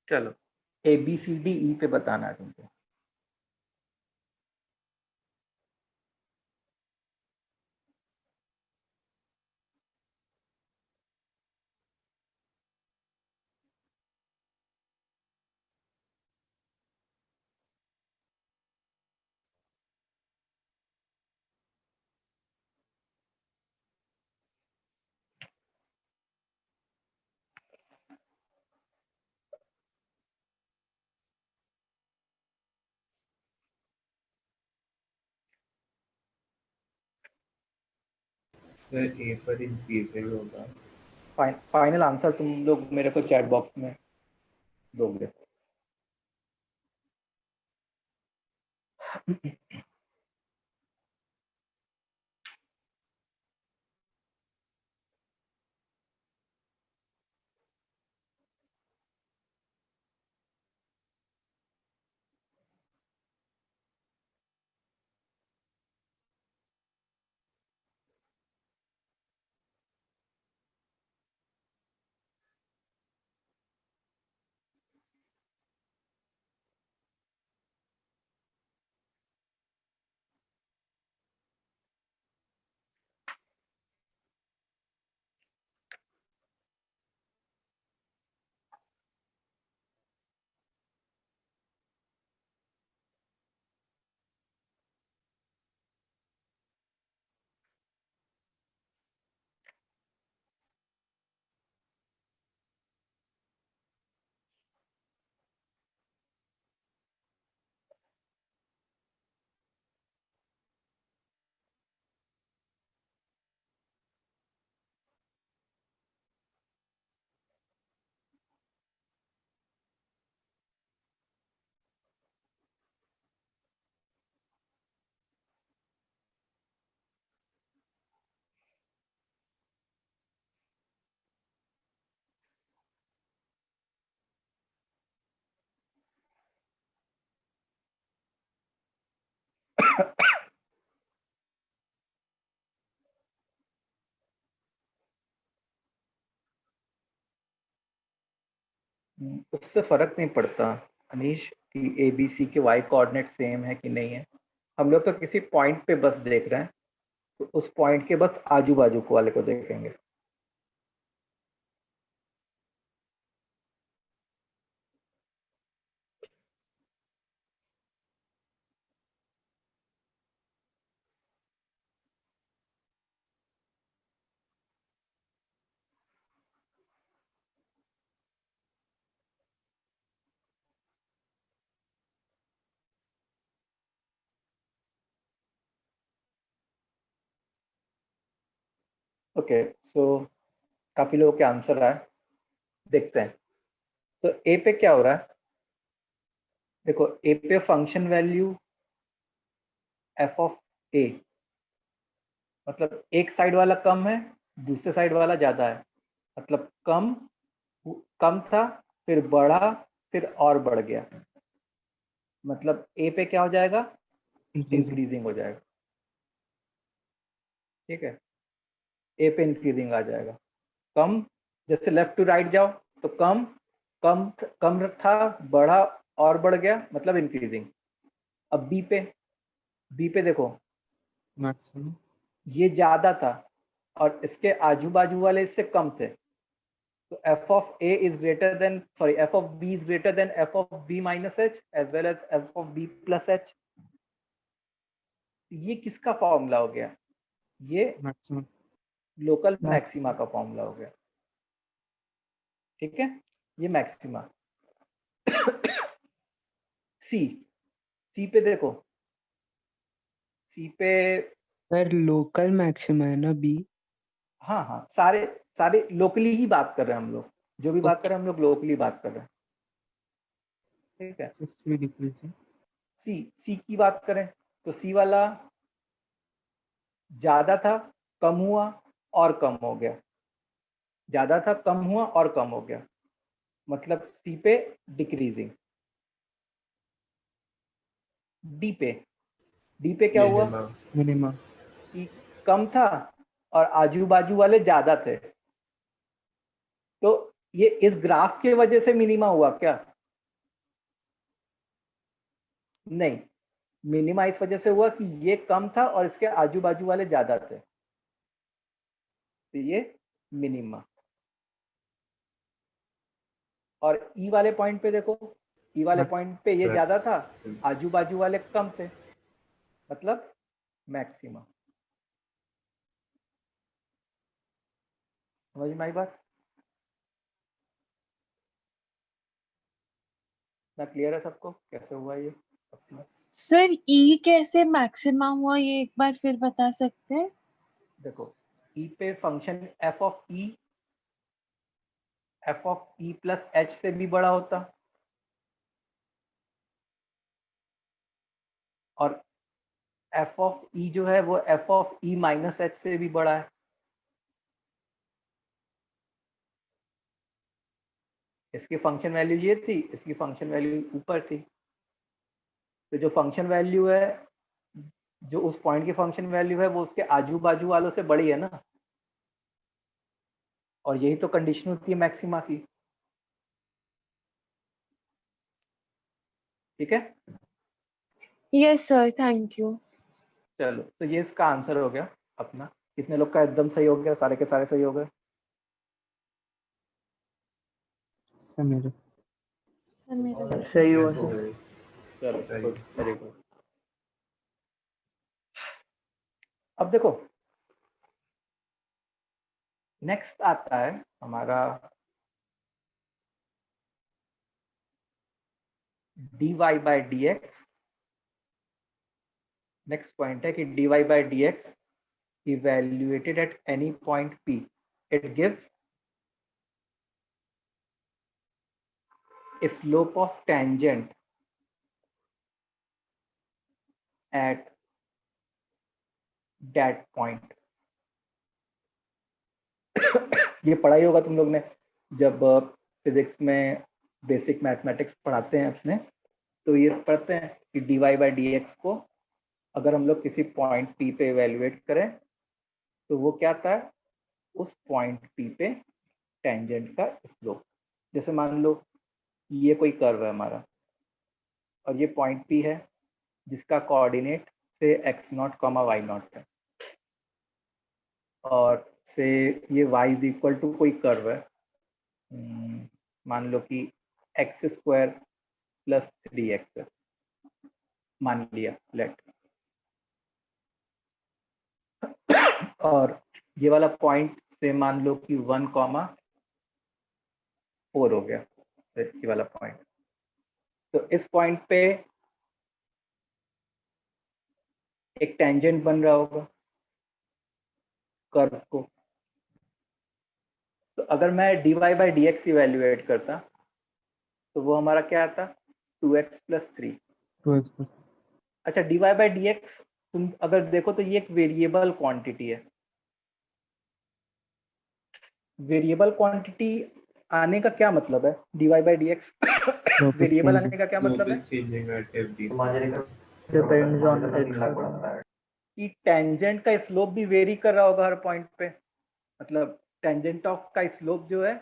चलो ABCDE पे बताना है तुमको। सर ए पर इंक्रीजिंग होगा। फाइनल आंसर तुम लोग मेरे को चैट बॉक्स में दोगे। उससे फर्क नहीं पड़ता अनीश कि ABC के वाई कोऑर्डिनेट सेम है कि नहीं है। हम लोग तो किसी पॉइंट पे बस देख रहे हैं, तो उस पॉइंट के बस आजू बाजू वाले को देखेंगे। Okay, so काफी लोगों के आंसर आए, देखते हैं। तो ए पे क्या हो रहा है, देखो ए पे फंक्शन वैल्यू एफ ऑफ ए, मतलब एक साइड वाला कम है, दूसरे साइड वाला ज्यादा है, मतलब कम था, फिर बढ़ा, फिर और बढ़ गया, मतलब ए पे क्या हो जाएगा, इंक्रीजिंग हो जाएगा। ठीक है, ए पे इंक्रीजिंग आ जाएगा। कम, जैसे लेफ्ट टू राइट जाओ तो कम कम कम था, बढ़ा और बढ़ गया, मतलब इंक्रीजिंग। अब बी पे देखो, मैक्सिमम, ये ज्यादा था और इसके आजू बाजू वाले इससे कम थे, तो f of a is greater than, sorry, f of b is greater than f of b minus h as well as f of b plus h। ये किसका फॉर्मूला हो गया, ये मैक्सिमम, लोकल मैक्सिमा का फॉर्मूला हो गया। ठीक है, ये मैक्सिमा। सी पे देखो, सी पे, सर लोकल मैक्सिमा है ना बी? हाँ हाँ, सारे सारे लोकली ही बात कर रहे हैं हम लोग, जो भी बात कर रहे हैं हम लोग लोकली बात कर रहे हैं। ठीक है, सी डिक्रीजिंग, सी की बात करें तो सी वाला ज्यादा था, कम हुआ और कम हो गया, ज्यादा था, कम हुआ और कम हो गया, मतलब सी पे डिक्रीजिंग। डी पे क्या हुआ मिनिमम, कि कम था और आजू बाजू वाले ज्यादा थे, तो ये इस ग्राफ के वजह से मिनिमा हुआ क्या, नहीं, मिनिमा इस वजह से हुआ कि ये कम था और इसके आजू बाजू वाले ज्यादा थे, तो ये मिनिमा। और ई वाले पॉइंट पे देखो, ई वाले पॉइंट पे ये ज्यादा था, आजू बाजू वाले कम थे, मतलब मैक्सिमा। समझ में आई बात, ना क्लियर है सबको कैसे हुआ ये? सर ई कैसे मैक्सिमा हुआ, ये एक बार फिर बता सकते हैं? देखो ई पे function F of E plus H से भी बड़ा होता, और एफ ऑफ ई जो है वो F of E minus h से भी बड़ा है। इसकी फंक्शन वैल्यू ये थी, इसकी फंक्शन वैल्यू ऊपर थी, तो जो फंक्शन वैल्यू है, जो उस पॉइंट की फंक्शन वैल्यू है वो उसके आजू बाजू वालों से बड़ी है ना, और यही तो कंडीशन होती है मैक्सिमा की। ठीक है, यस सर, थैंक यू। चलो, तो ये इसका आंसर हो गया अपना। कितने लोग का एकदम सही हो गया, सारे के सारे सही हो गए? मेरे सही हुआ सर। चलो, गुड, वेरी गुड। अब देखो नेक्स्ट आता है हमारा dy by dx। Next point है कि dy by dx evaluated at any point p, it gives a slope of tangent at that point। ये पढ़ाई होगा तुम लोग ने, जब फिजिक्स में बेसिक मैथमेटिक्स पढ़ाते हैं अपने, तो ये पढ़ते हैं कि dy by dx को अगर हम लोग किसी पॉइंट p पे इवेल्युएट करें तो वो क्या आता है, उस पॉइंट p पे टेंजेंट का स्लोप। जैसे मान लो ये कोई कर्व है हमारा और ये पॉइंट p है जिसका कोऑर्डिनेट से x0, y0 है, और से ये y इज इक्वल टू कोई कर्व है, मान लो कि x² प्लस 3x है, मान लिया लेट, और ये वाला पॉइंट से मान लो कि 1,4 हो गया, ये वाला पॉइंट। तो इस पॉइंट पे एक टेंजेंट बन रहा होगा कर्व को, तो अगर मैं dy by d x evaluate करता तो वो हमारा क्या आता 2x प्लस 3। 2x+। अच्छा dy बाई डी एक्स तुम अगर देखो तो ये एक वेरिएबल क्वांटिटी है। वेरिएबल क्वांटिटी आने का क्या मतलब है? dy by d x variable आने का क्या मतलब है? changing at every depends on कि टेंजेंट का स्लोप भी वेरी कर रहा होगा हर पॉइंट पे। मतलब टेंजेंट ऑफ का स्लोप जो है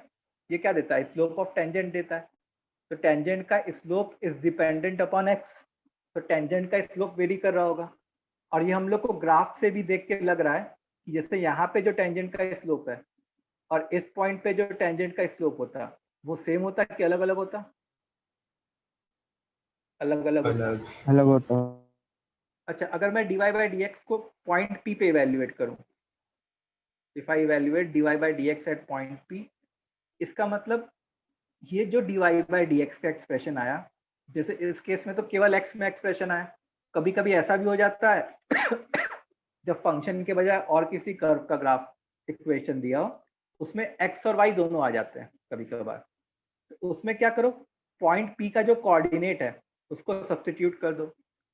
ये क्या देता है? स्लोप ऑफ टेंजेंट देता है। तो टेंजेंट का slope is dependent upon x, तो टेंजेंट का स्लोप वेरी कर रहा होगा। और ये हम लोग को ग्राफ से भी देख के लग रहा है कि जैसे यहाँ पे जो टेंजेंट का स्लोप है और इस पॉइंट पे जो टेंजेंट का स्लोप होता है वो सेम होता है कि अलग अलग होता? अलग अलग होता। अलग होता। अच्छा अगर मैं dy बाई डी एक्स को पॉइंट P पे इवेल्युएट करूं, if I evaluate dy by d x at point P, इसका मतलब ये जो dy बाई डी एक्स का एक्सप्रेशन आया, जैसे इस केस में तो केवल x में एक्सप्रेशन आया, कभी कभी ऐसा भी हो जाता है जब फंक्शन के बजाय और किसी कर्व का ग्राफ इक्वेशन दिया हो उसमें x और y दोनों आ जाते हैं कभी कभार। तो उसमें क्या करो, पॉइंट P का जो कोऑर्डिनेट है उसको सब्स्टिट्यूट कर दो।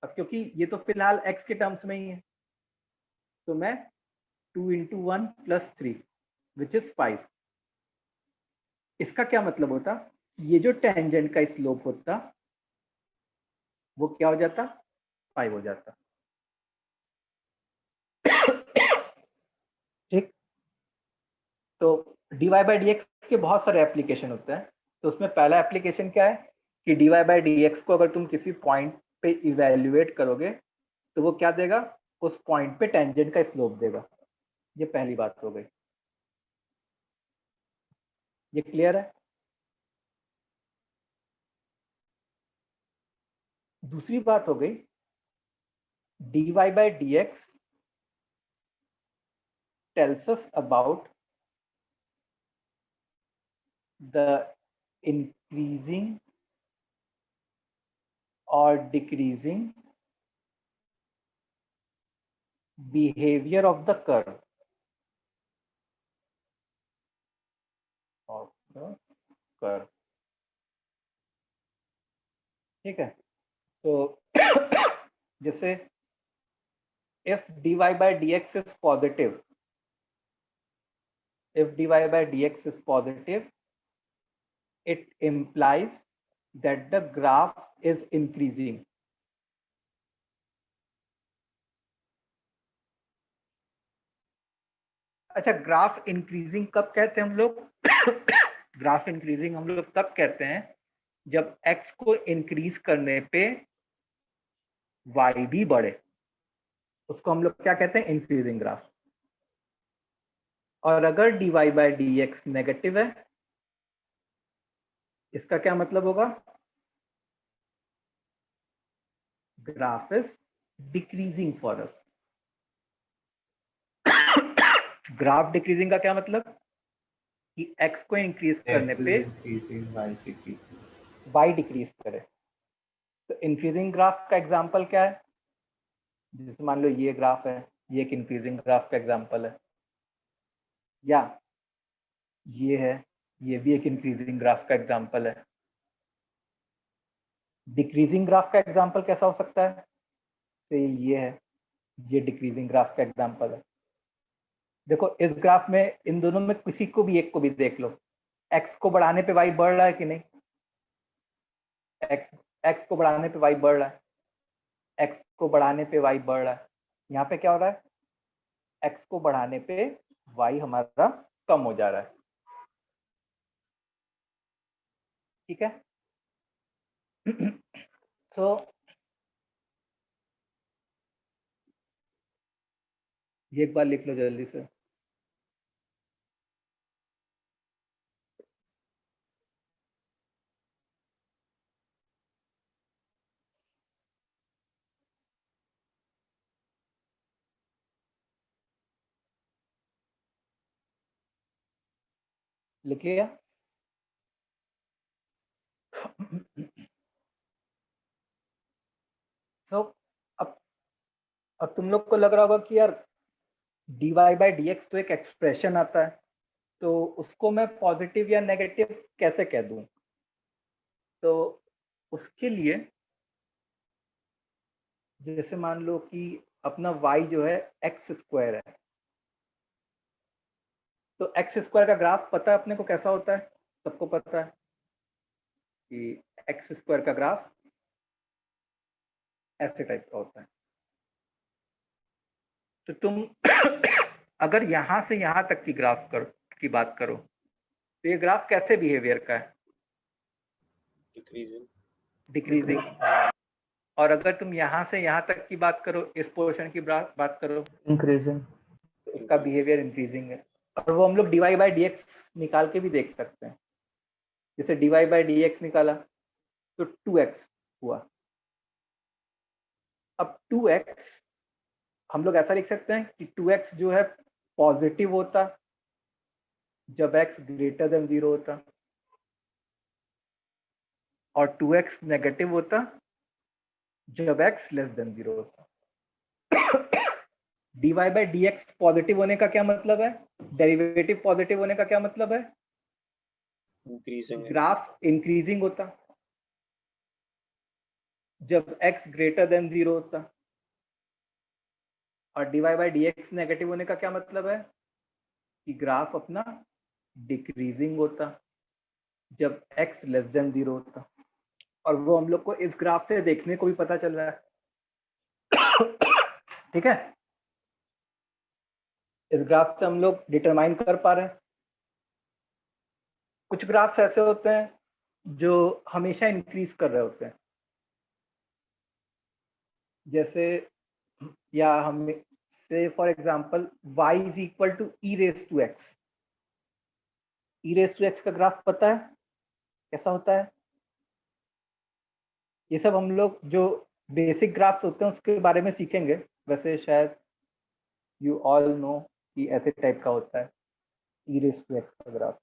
अब क्योंकि ये तो फिलहाल x के टर्म्स में ही है तो मैं 2 into 1 plus 3 विच इज 5। इसका क्या मतलब होता? ये जो टेंजेंट का स्लोप होता वो क्या हो जाता? 5 हो जाता। ठीक, तो dy बाई डी एक्स के बहुत सारे एप्लीकेशन होते हैं। तो उसमें पहला एप्लीकेशन क्या है कि dy बाई डी एक्स को अगर तुम किसी पॉइंट पे इवेल्युएट करोगे तो वो क्या देगा? उस पॉइंट पे टेंजेंट का स्लोप देगा। ये पहली बात हो गई। ये क्लियर है? दूसरी बात हो गई dy by d x tells us about the increasing or decreasing behavior of the curve ठीक है। तो जैसे if dy by dx is positive, if dy by dx is positive, it implies that the graph is increasing. अच्छा graph increasing कब कहते हैं हम लोग? ग्राफ इंक्रीजिंग हम लोग तब कहते हैं जब x को इंक्रीज करने पे y भी बढ़े, उसको हम लोग क्या कहते हैं? Increasing graph. और अगर dy by d x negative है इसका क्या मतलब होगा? Graph is decreasing for us. Graph decreasing का क्या मतलब? कि x को इंक्रीज करने पे y डिक्रीज करे। तो इंक्रीजिंग ग्राफ का एग्जांपल क्या है? जैसे मान लो ये ग्राफ है, ये एक इंक्रीजिंग ग्राफ का एग्जांपल है, या ये है, ये भी एक इंक्रीजिंग ग्राफ का एग्जांपल है। डिक्रीजिंग ग्राफ का एग्जांपल कैसा हो सकता है? तो ये है, ये डिक्रीजिंग ग्राफ का एग्जांपल है। देखो इस ग्राफ में इन दोनों में किसी को भी एक को भी देख लो, x को बढ़ाने पे y बढ़ रहा है कि नहीं? x को बढ़ाने पे y बढ़ रहा है, x को बढ़ाने पे y बढ़ रहा है। यहाँ पे क्या हो रहा है? x को बढ़ाने पे y हमारा कम हो जा रहा है। ठीक है। तो ये एक बार लिख लो जल्दी से। लिख लिया? सो अब तुम लोग को लग रहा होगा कि यार dy बाई डी एक्स तो एक एक्सप्रेशन आता है तो उसको मैं पॉजिटिव या नेगेटिव कैसे कह दूं? तो उसके लिए जैसे मान लो कि अपना y जो है x स्क्वायर है, तो x स्क्वायर का ग्राफ पता है अपने को कैसा होता है? सबको पता है कि x स्क्वायर का ग्राफ ऐसे टाइप का होता है। तो तुम अगर यहां से यहां तक की बात करो तो ये ग्राफ कैसे बिहेवियर का है? डिक्रीजिंग। और अगर तुम यहां से यहां तक की बात करो, इस पोर्शन की बात करो, इंक्रीजिंग, तो उसका बिहेवियर इंक्रीजिंग है। और वो हम लोग dy बाई dx निकाल के भी देख सकते हैं। जैसे dy बाई dx निकाला तो 2x हुआ। अब 2x हम लोग ऐसा लिख सकते हैं कि 2x जो है पॉजिटिव होता जब x ग्रेटर देन 0 होता, और 2x नेगेटिव होता जब x लेस देन 0 होता। dy बाई dx पॉजिटिव होने का क्या मतलब है? डेरिवेटिव पॉजिटिव होने का क्या मतलब है? ग्राफ इंक्रीजिंग होता जब x ग्रेटर देन 0 होता। और dy बाई dx नेगेटिव होने का क्या मतलब है? कि ग्राफ अपना डिक्रीजिंग होता जब x लेस देन 0 होता। और वो हम लोग को इस ग्राफ से देखने को भी पता चल रहा है। ठीक है, इस ग्राफ से हम लोग डिटरमाइन कर पा रहे हैं। कुछ ग्राफ्स ऐसे होते हैं जो हमेशा इंक्रीज कर रहे होते हैं, जैसे या हम से for example y is equal to e raise to x। e raise to x का ग्राफ पता है कैसा होता है? ये सब हम लोग जो बेसिक ग्राफ्स होते हैं उसके बारे में सीखेंगे। वैसे शायद यू ऑल नो कि ऐसे टाइप का होता है e रेज टू x का ग्राफ।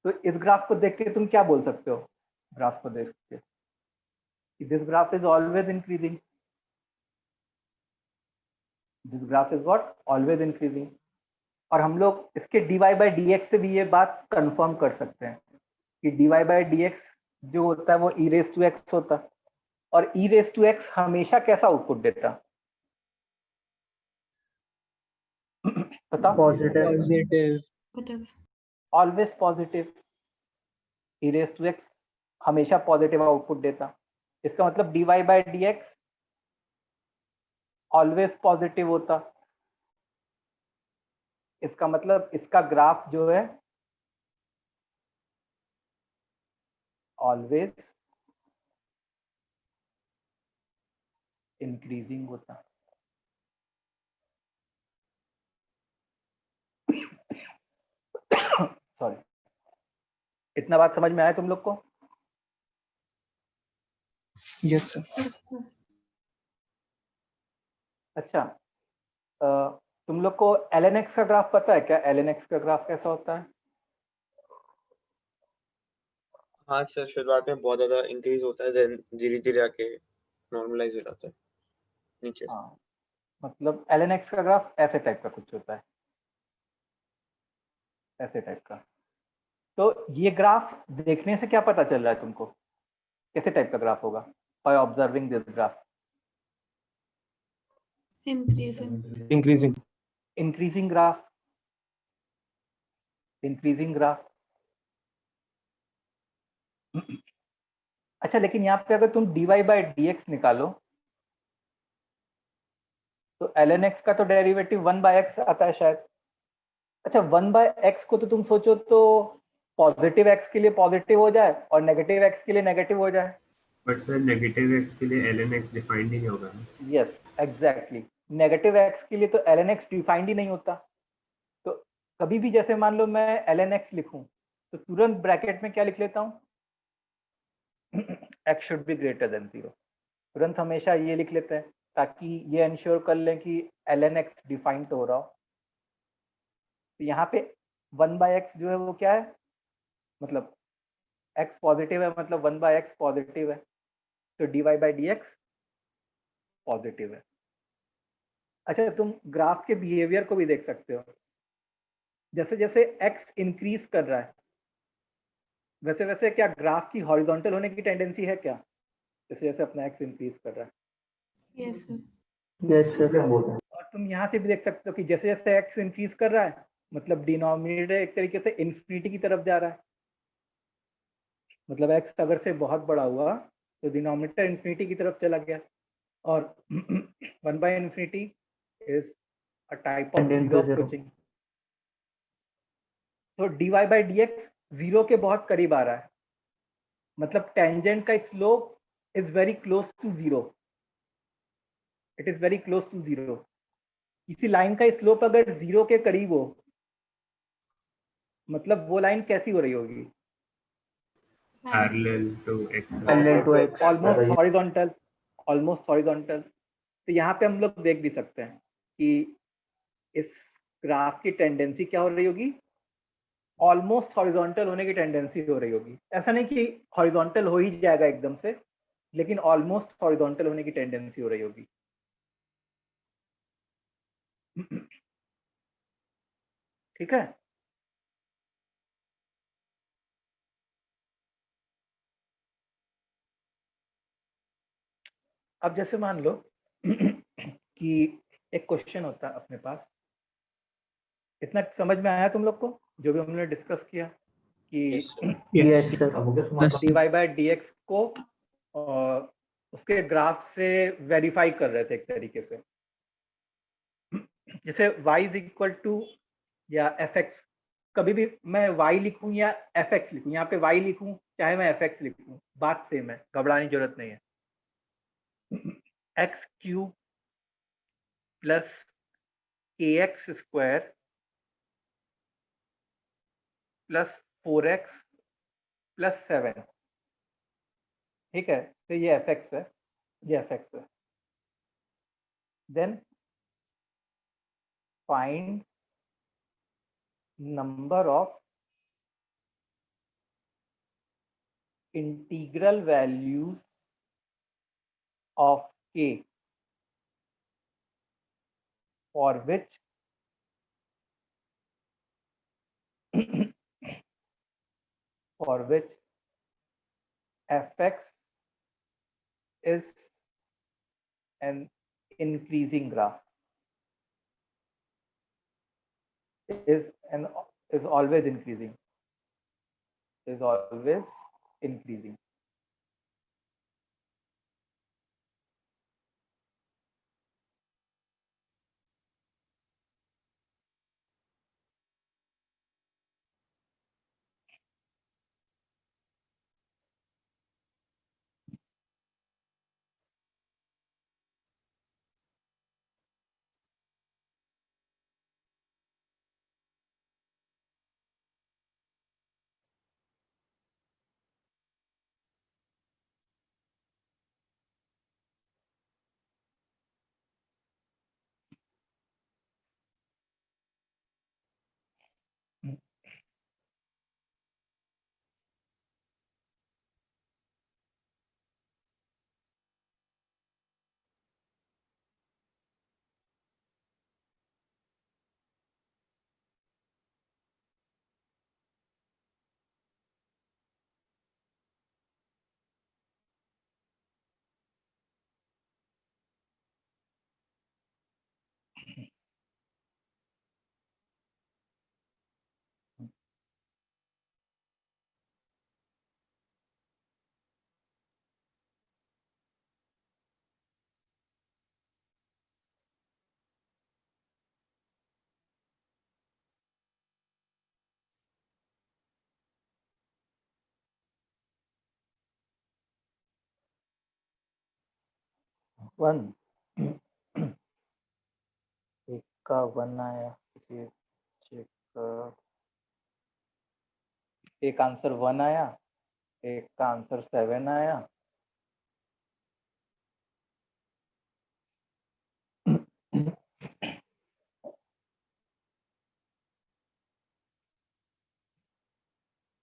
तो इस ग्राफ को देख के तुम क्या बोल सकते हो? ग्राफ को देख के this graph is always increasing, this graph is what always increasing. और हम लोग इसके dy बाई dx से भी ये बात कंफर्म कर सकते हैं कि dy बाई dx जो होता है वो e रेज टू x होता है। और e रेज टू x हमेशा कैसा आउटपुट देता? बताओ। Positive. Always positive. e raise to x हमेशा पॉजिटिव आउटपुट देता। इसका मतलब dy by dx always positive होता। इसका मतलब इसका ग्राफ जो है ऑलवेज इंक्रीजिंग होता। सॉरी, इतना बात समझ में आया तुम लोग को? Yes sir. अच्छा, तुम लोग को lnx का ग्राफ पता है क्या? lnx का ग्राफ कैसा होता है? हाँ सर, शुरुआत में बहुत ज्यादा इंक्रीज होता है, देन धीरे धीरे आके नॉर्मलाइज हो जाता है नीचे। हाँ, मतलब lnx का ग्राफ ऐसे टाइप का कुछ होता है, ऐसे टाइप का। तो ये ग्राफ देखने से क्या पता चल रहा है तुमको? कैसे टाइप का ग्राफ होगा by observing this graph? Increasing. Increasing graph, increasing graph. अच्छा, लेकिन यहाँ पे अगर तुम dy बाई dx निकालो तो lnx का तो डेरिवेटिव 1 बाय x आता है शायद। अच्छा, 1 बाय x को तो तुम सोचो तो पॉजिटिव x के लिए पॉजिटिव हो जाए और नेगेटिव x के लिए नेगेटिव हो जाए। बट सर नेगेटिव x के लिए ln x डिफाइंड ही नहीं होगा। यस एग्जैक्टली, नेगेटिव x के लिए तो ln x डिफाइंड ही नहीं होता। तो कभी भी जैसे मान लो मैं ln x लिखूं तो तुरंत ब्रैकेट में क्या लिख लेता हूं? x should be greater than 0। तुरंत हमेशा ये लिख लेते हैं ताकि ये इंश्योर कर लें कि ln x डिफाइंड तो हो रहा हो। तो यहाँ पे 1 बाय x जो है वो क्या है? मतलब x पॉजिटिव है, मतलब 1 बाय x पॉजिटिव है, तो dy बाई dx पॉजिटिव है। अच्छा, तुम ग्राफ के बिहेवियर को भी देख सकते हो। जैसे जैसे x इंक्रीज कर रहा है वैसे वैसे क्या ग्राफ की हॉरिजॉन्टल होने की टेंडेंसी है क्या, जैसे जैसे अपना x इंक्रीज कर रहा है? Yes sir. Yes, sir. और तुम यहाँ से भी देख सकते हो कि जैसे जैसे x इंक्रीज कर रहा है मतलब डिनोमिनेटर एक तरीके से इन्फिनिटी की तरफ जा रहा है, मतलब x अगर से बहुत बड़ा हुआ तो डिनोमिनेटर इन्फिनिटी की तरफ चला गया, और 1 by infinity is a type of Tending zero to zero. approaching. तो dy by dx जीरो के बहुत करीब आ रहा है, मतलब टेंजेंट का slope is very close to zero, it is very close to zero. किसी लाइन का स्लोप अगर जीरो के करीब हो मतलब वो लाइन कैसी हो रही होगी? Parallel to x. Parallel to x. Almost horizontal, almost horizontal. तो यहाँ पे हम लोग देख भी सकते हैं कि इस ग्राफ की टेंडेंसी क्या हो रही होगी, ऑलमोस्ट हॉरिजॉन्टल होने की टेंडेंसी हो रही होगी। ऐसा नहीं कि हॉरिजॉन्टल हो ही जाएगा एकदम से, लेकिन ऑलमोस्ट हॉरिजॉन्टल होने की टेंडेंसी हो रही होगी। ठीक है, अब जैसे मान लो कि एक क्वेश्चन होता है अपने पास, इतना समझ में आया तुम लोग को जो भी हमने डिस्कस किया कि Yes, sir. Yes, sir. dy by dx को उसके ग्राफ से वेरीफाई कर रहे थे एक तरीके से, जैसे y इज इक्वल टू या fx, कभी भी मैं y लिखूं या fx लिखूं, यहाँ पे y लिखूं चाहे मैं fx लिखूं बात सेम है, घबराने की जरूरत नहीं है। X cube plus ax square plus 4x plus 7, ठीक है, तो ये fx है, ये fx है। Then find number of integral values of k for which for which fx is an increasing graph, is always increasing, is always increasing। One एक का one आया, ये चेक, एक आंसर वन आया, एक का आंसर 7 आया,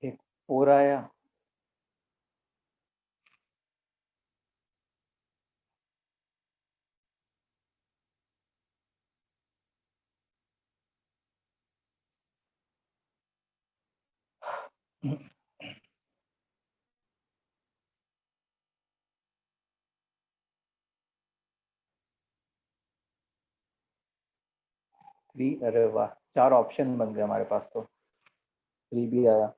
एक 4 आया, 3, अरे वाह, 4 ऑप्शन बन गए हमारे पास, तो 3 भी आया।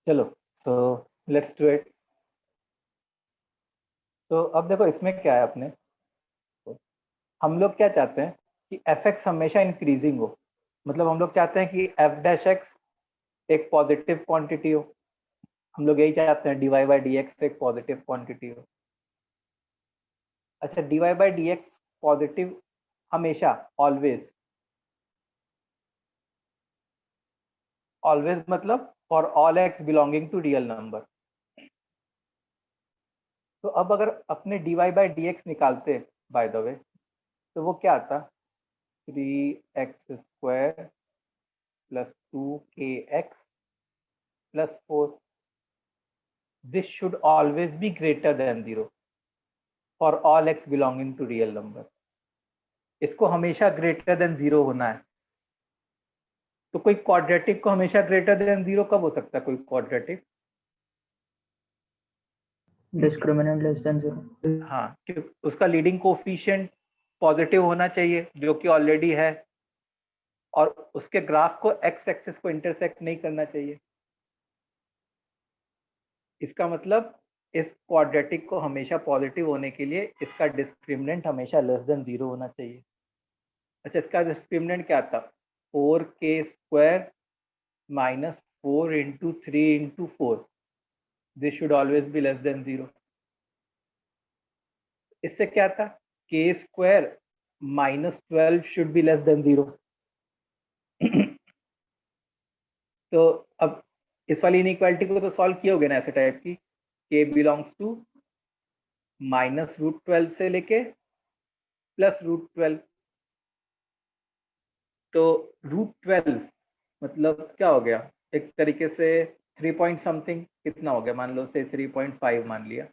चलो, सो लेट्स डू इट। तो अब देखो इसमें क्या है, अपने हम लोग क्या चाहते हैं कि एफ एक्स हमेशा इंक्रीजिंग हो। मतलब हम लोग चाहते हैं कि एफ डैश एक्स एक पॉजिटिव क्वांटिटी हो। हम लोग यही चाहते हैं, d y by d x एक पॉजिटिव क्वांटिटी हो। अच्छा, d y by d x positive हमेशा, ऑलवेज, ऑलवेज मतलब for all x belonging to real number. तो अब अगर अपने d y by d x निकालते बाय द वे, तो वो क्या आता, 3x² plus 2kx plus 4। This should always be greater than 0 for all x belonging to real number. इसको हमेशा ग्रेटर देन 0 होना है। तो कोई क्वाड्रेटिक को हमेशा ग्रेटर देन 0 कब हो सकता है? कोई क्वाड्रेटिक, डिस्क्रिमिनेंट लेस देन 0। हाँ, क्योंकि उसका लीडिंग कोफिशिएंट पॉजिटिव होना चाहिए, जो कि ऑलरेडी है, और उसके ग्राफ को एक्स एक्सिस को इंटरसेक्ट नहीं करना चाहिए। इसका मतलब इस क्वाड्रेटिक को हमेशा पॉजिटिव होने के लिए इसका डिस्क्रिमिनेंट हमेशा लेस देन 0 होना चाहिए। अच्छा, इसका डिस्क्रिमिनेंट क्या था? 4k² minus 4 into 3 into 4। This should always be less than 0। इससे क्या था? k² minus 12 should be less than 0। तो अब इस वाली इनइक्वालिटी को तो सॉल्व किए होगे ना, ऐसे टाइप की, k बिलोंग्स टू -√12 से लेके +√12। तो √12 मतलब क्या हो गया? एक तरीके से 3 पॉइंट समथिंग, कितना हो गया? मान लो से 3.5 मान लिया।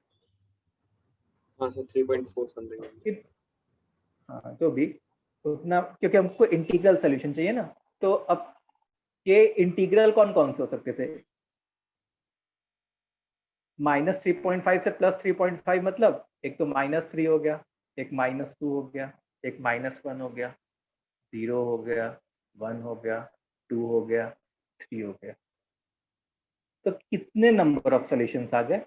हाँ सर, 3.4 समथिंग। हाँ, जो भी उतना, क्योंकि हमको इंटीग्रल सोल्यूशन चाहिए ना। तो अब ये इंटीग्रल कौन कौन से हो सकते थे? -3.5 से +3.5, मतलब एक तो -3 हो गया, एक -2 हो गया, एक -1 हो गया, 0 हो गया, 1 हो गया, 2 हो गया, 3 हो गया। तो कितने नंबर ऑफ सॉल्यूशंस आ गए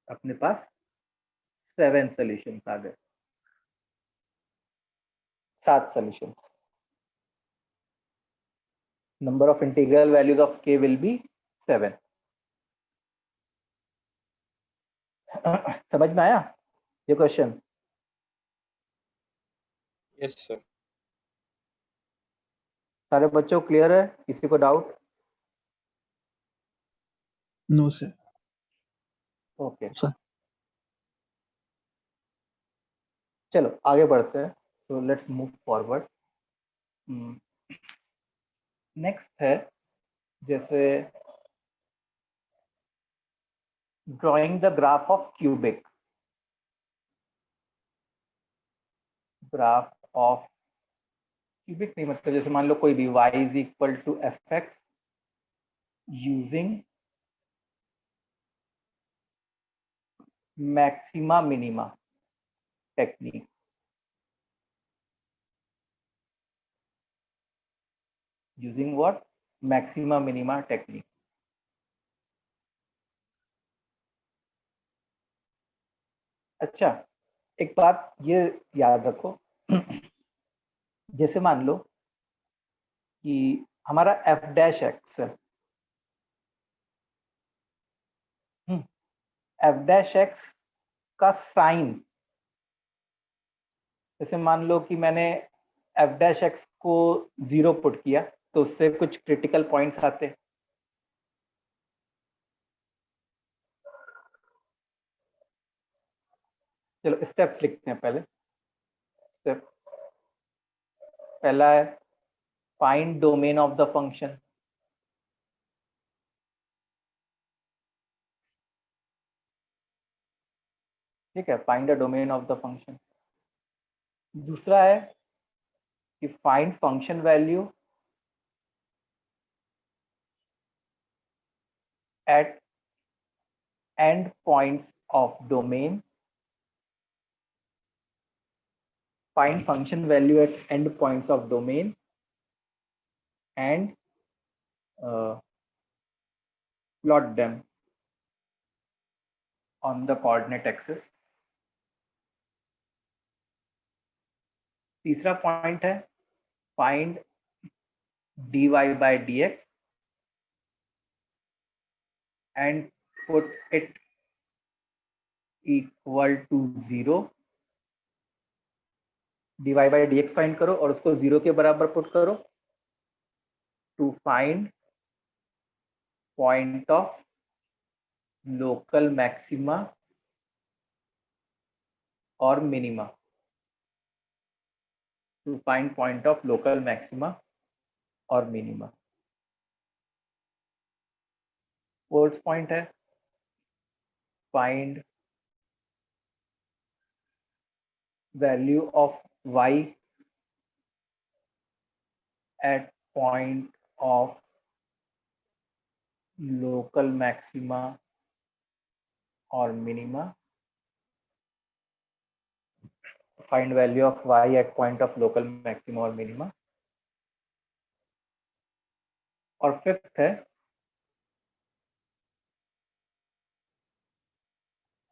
अपने पास? 7 सॉल्यूशंस आ गए, 7 solutions. Number of integral values of k will be 7। समझ में आया ये क्वेश्चन? Yes sir. सारे बच्चों क्लियर है? किसी को doubt? No sir. Okay, sir. चलो आगे बढ़ते हैं। तो लेट्स मूव फॉरवर्ड। नेक्स्ट है जैसे drawing the graph of cubic. Graph of cubic नहीं, मतलब जैसे मान लो कोई भी y is equal to f x using maxima minima technique. Using what? Maxima minima technique. अच्छा, एक बात ये याद रखो, जैसे मान लो कि हमारा एफ डैश एक्स है, एफ डैश एक्स का साइन जैसे मान लो कि मैंने एफ डैश एक्स को 0 पुट किया तो उससे कुछ क्रिटिकल पॉइंट्स आते। चलो स्टेप्स लिखते हैं पहले। स्टेप पहला है find domain of the function. ठीक है, find the domain of the function. दूसरा है कि find function value at end points of domain. Find function value at end points of domain and plot them on the coordinate axis. तीसरा point है find dy by dx and put it equal to 0. dy by dx find करो और उसको 0 के बराबर put करो to find point of local maxima और minima. To find point of local maxima और मिनिमा। फोर्थ पॉइंट है find value of y at point of local maxima or minima. Find value of y at point of local maxima or minima. और fifth है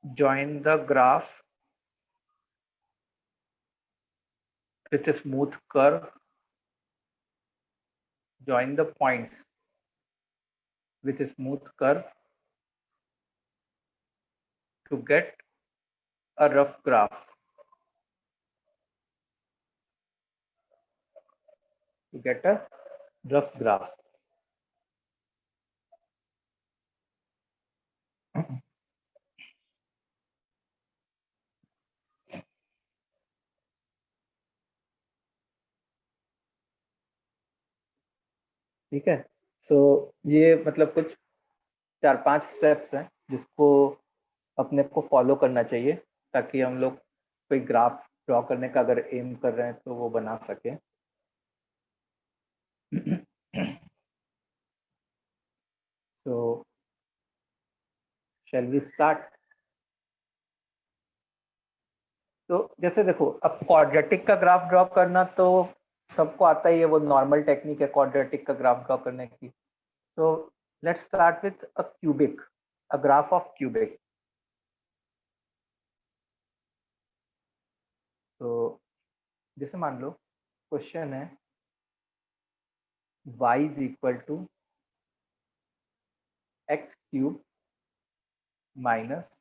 join the graph with a smooth curve. Join the points with a smooth curve to get a rough graph. To get a rough graph. ठीक है, सो ये मतलब कुछ 4-5 steps हैं जिसको अपने को फॉलो करना चाहिए ताकि हम लोग कोई ग्राफ ड्रॉ करने का अगर एम कर रहे हैं तो वो बना सके। So shall we start? तो जैसे देखो अब क्वाड्रेटिक का ग्राफ ड्रॉ करना तो सबको आता ही है, वो नॉर्मल टेक्निक है क्वाड्रेटिक का ग्राफ ड्रॉ करने की। So let's start with a cubic, a graph of cubic. तो जैसे मान लो क्वेश्चन है y is equal to x cube minus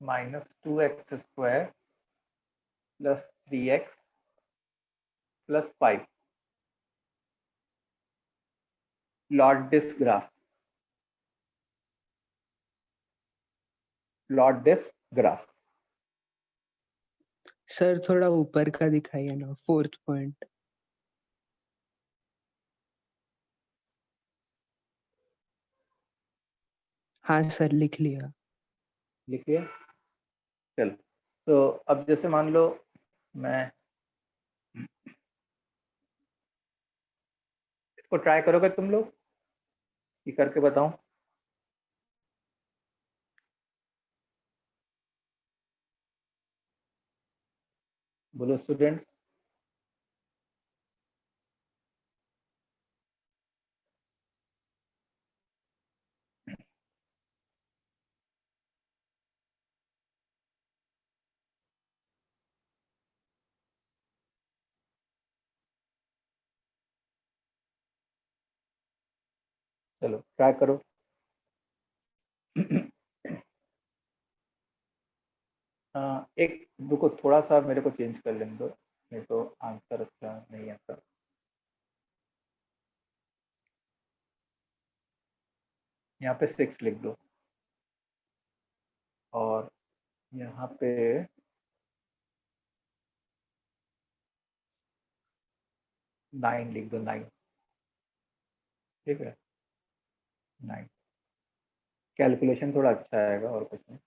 -2x square plus 3x plus 5। Plot this graph, plot this graph. Sir थोड़ा ऊपर का दिखाइए ना, 4th पॉइंट। हाँ सर, लिख लिया। लिखिए। चलो तो अब जैसे मान लो मैं इसको ट्राई करोगे तुम लोग ये करके बताऊं? बोलो स्टूडेंट्स। चलो ट्राई करो। एक रुको, थोड़ा सा मेरे को चेंज कर लेने दो, नहीं तो आंसर अच्छा नहीं आता। यहाँ पे 6 लिख दो और यहाँ पे 9 लिख दो, 9। ठीक है, 9। कैलकुलेशन थोड़ा अच्छा आएगा और कुछ नहीं।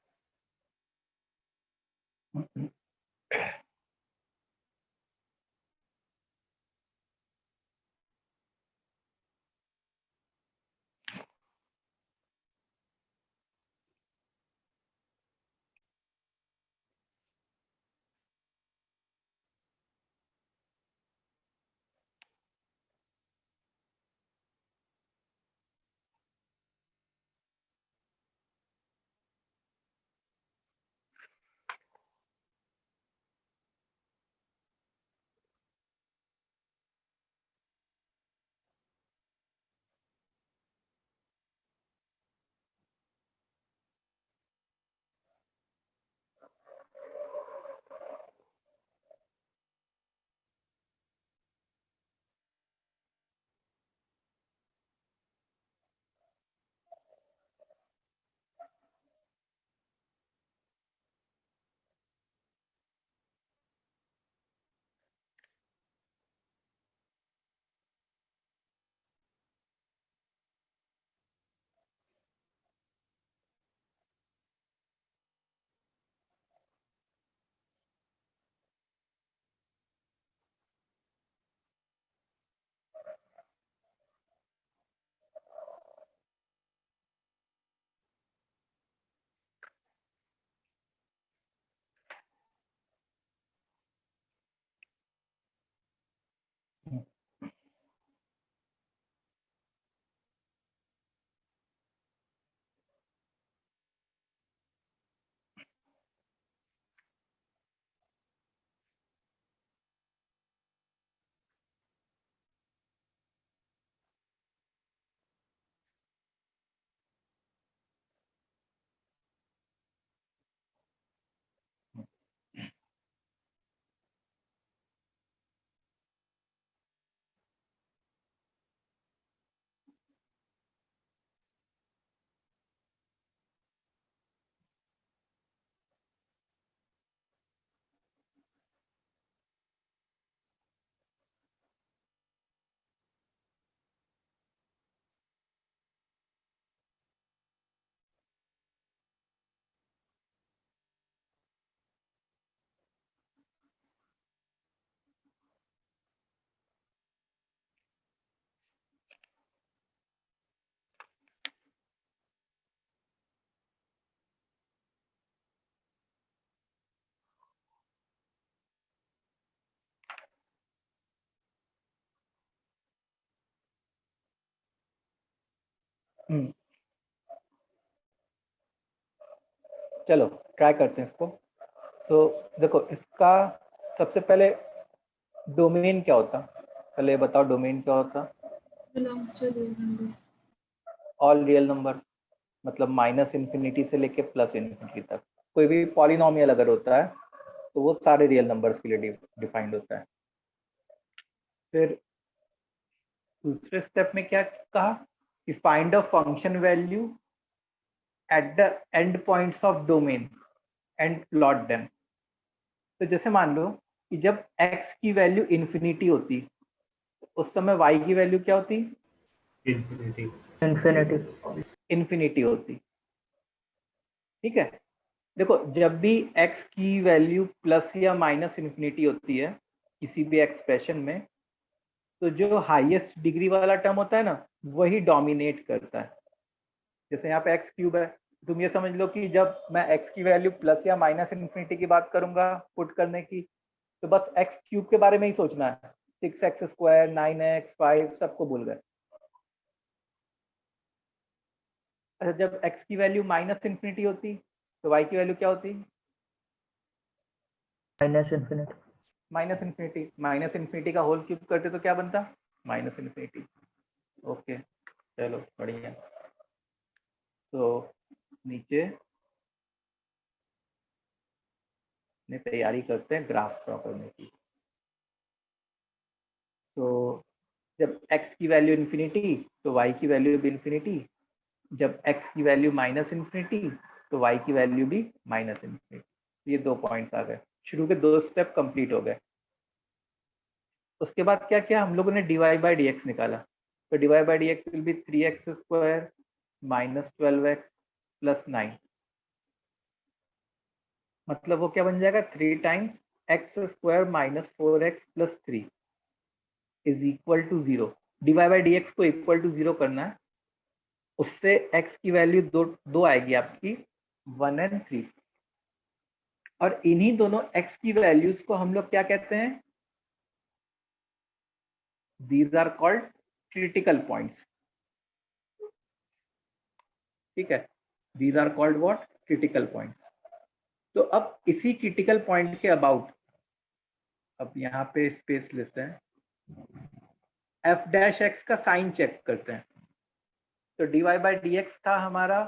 चलो ट्राई करते हैं इसको। सो देखो, इसका सबसे पहले डोमेन क्या होता, पहले बताओ डोमेन क्या होता। belongs to real numbers. All real numbers, मतलब -इन्फिनिटी से लेके +इन्फिनिटी तक। कोई भी पॉलिनोमियल अगर होता है तो वो सारे रियल नंबर्स के लिए डिफाइंड होता है। फिर दूसरे स्टेप में क्या कहा कि find a function value at the end points of domain and plot them. तो जैसे मान लो कि जब x की वैल्यू इन्फिनिटी होती, उस समय y की वैल्यू क्या होती, इंफिनिटी। infinity, इन्फिनिटी होती। ठीक है, देखो जब भी x की वैल्यू प्लस या माइनस इन्फिनिटी होती है किसी भी एक्सप्रेशन में, तो जो हाईएस्ट डिग्री वाला टर्म होता है ना, वही डोमिनेट करता है। जैसे यहाँ पे एक्स क्यूब है, तुम ये समझ लो कि जब मैं x की वैल्यू प्लस या माइनस इन्फिनिटी की बात करूंगा पुट करने की, तो बस एक्स क्यूब के बारे में ही सोचना है। 6x², 9x, 5 सबको भूल गए। अच्छा, जब x की वैल्यू माइनस इन्फिनिटी होती तो y की वैल्यू क्या होती, minus infinity, minus infinity. Minus infinity का होल क्यूब करते तो क्या बनता, -इन्फिनिटी। ओके, चलो बढ़िया। तैयारी करते हैं ग्राफ ड्रॉ करने की। तो जब x की वैल्यू इन्फिनिटी तो y की वैल्यू भी इन्फिनिटी, जब x की वैल्यू माइनस इन्फिनिटी तो y की वैल्यू भी माइनस इन्फिनिटी। ये 2 पॉइंट्स आ गए, शुरू के 2 स्टेप कंप्लीट हो गए। उसके बाद क्या किया हम लोगों ने, dy बाई dx निकाला। तो dy by dx will be 3x square minus 12x plus 9, मतलब वो क्या बन जाएगा, 3 times x square minus 4x plus 3 is equal to 0। dy by dx को इक्वल टू 0 करना है, उससे x की वैल्यू दो आएगी आपकी 1 एंड 3, और इन्हीं दोनों x की वैल्यूज को हम लोग क्या कहते हैं, these are called critical points। ठीक है, these are called what, critical points। तो अब इसी क्रिटिकल पॉइंट के अबाउट, अब यहाँ पे स्पेस लेते हैं, f डैश x का साइन चेक करते हैं। तो dy बाई dx था हमारा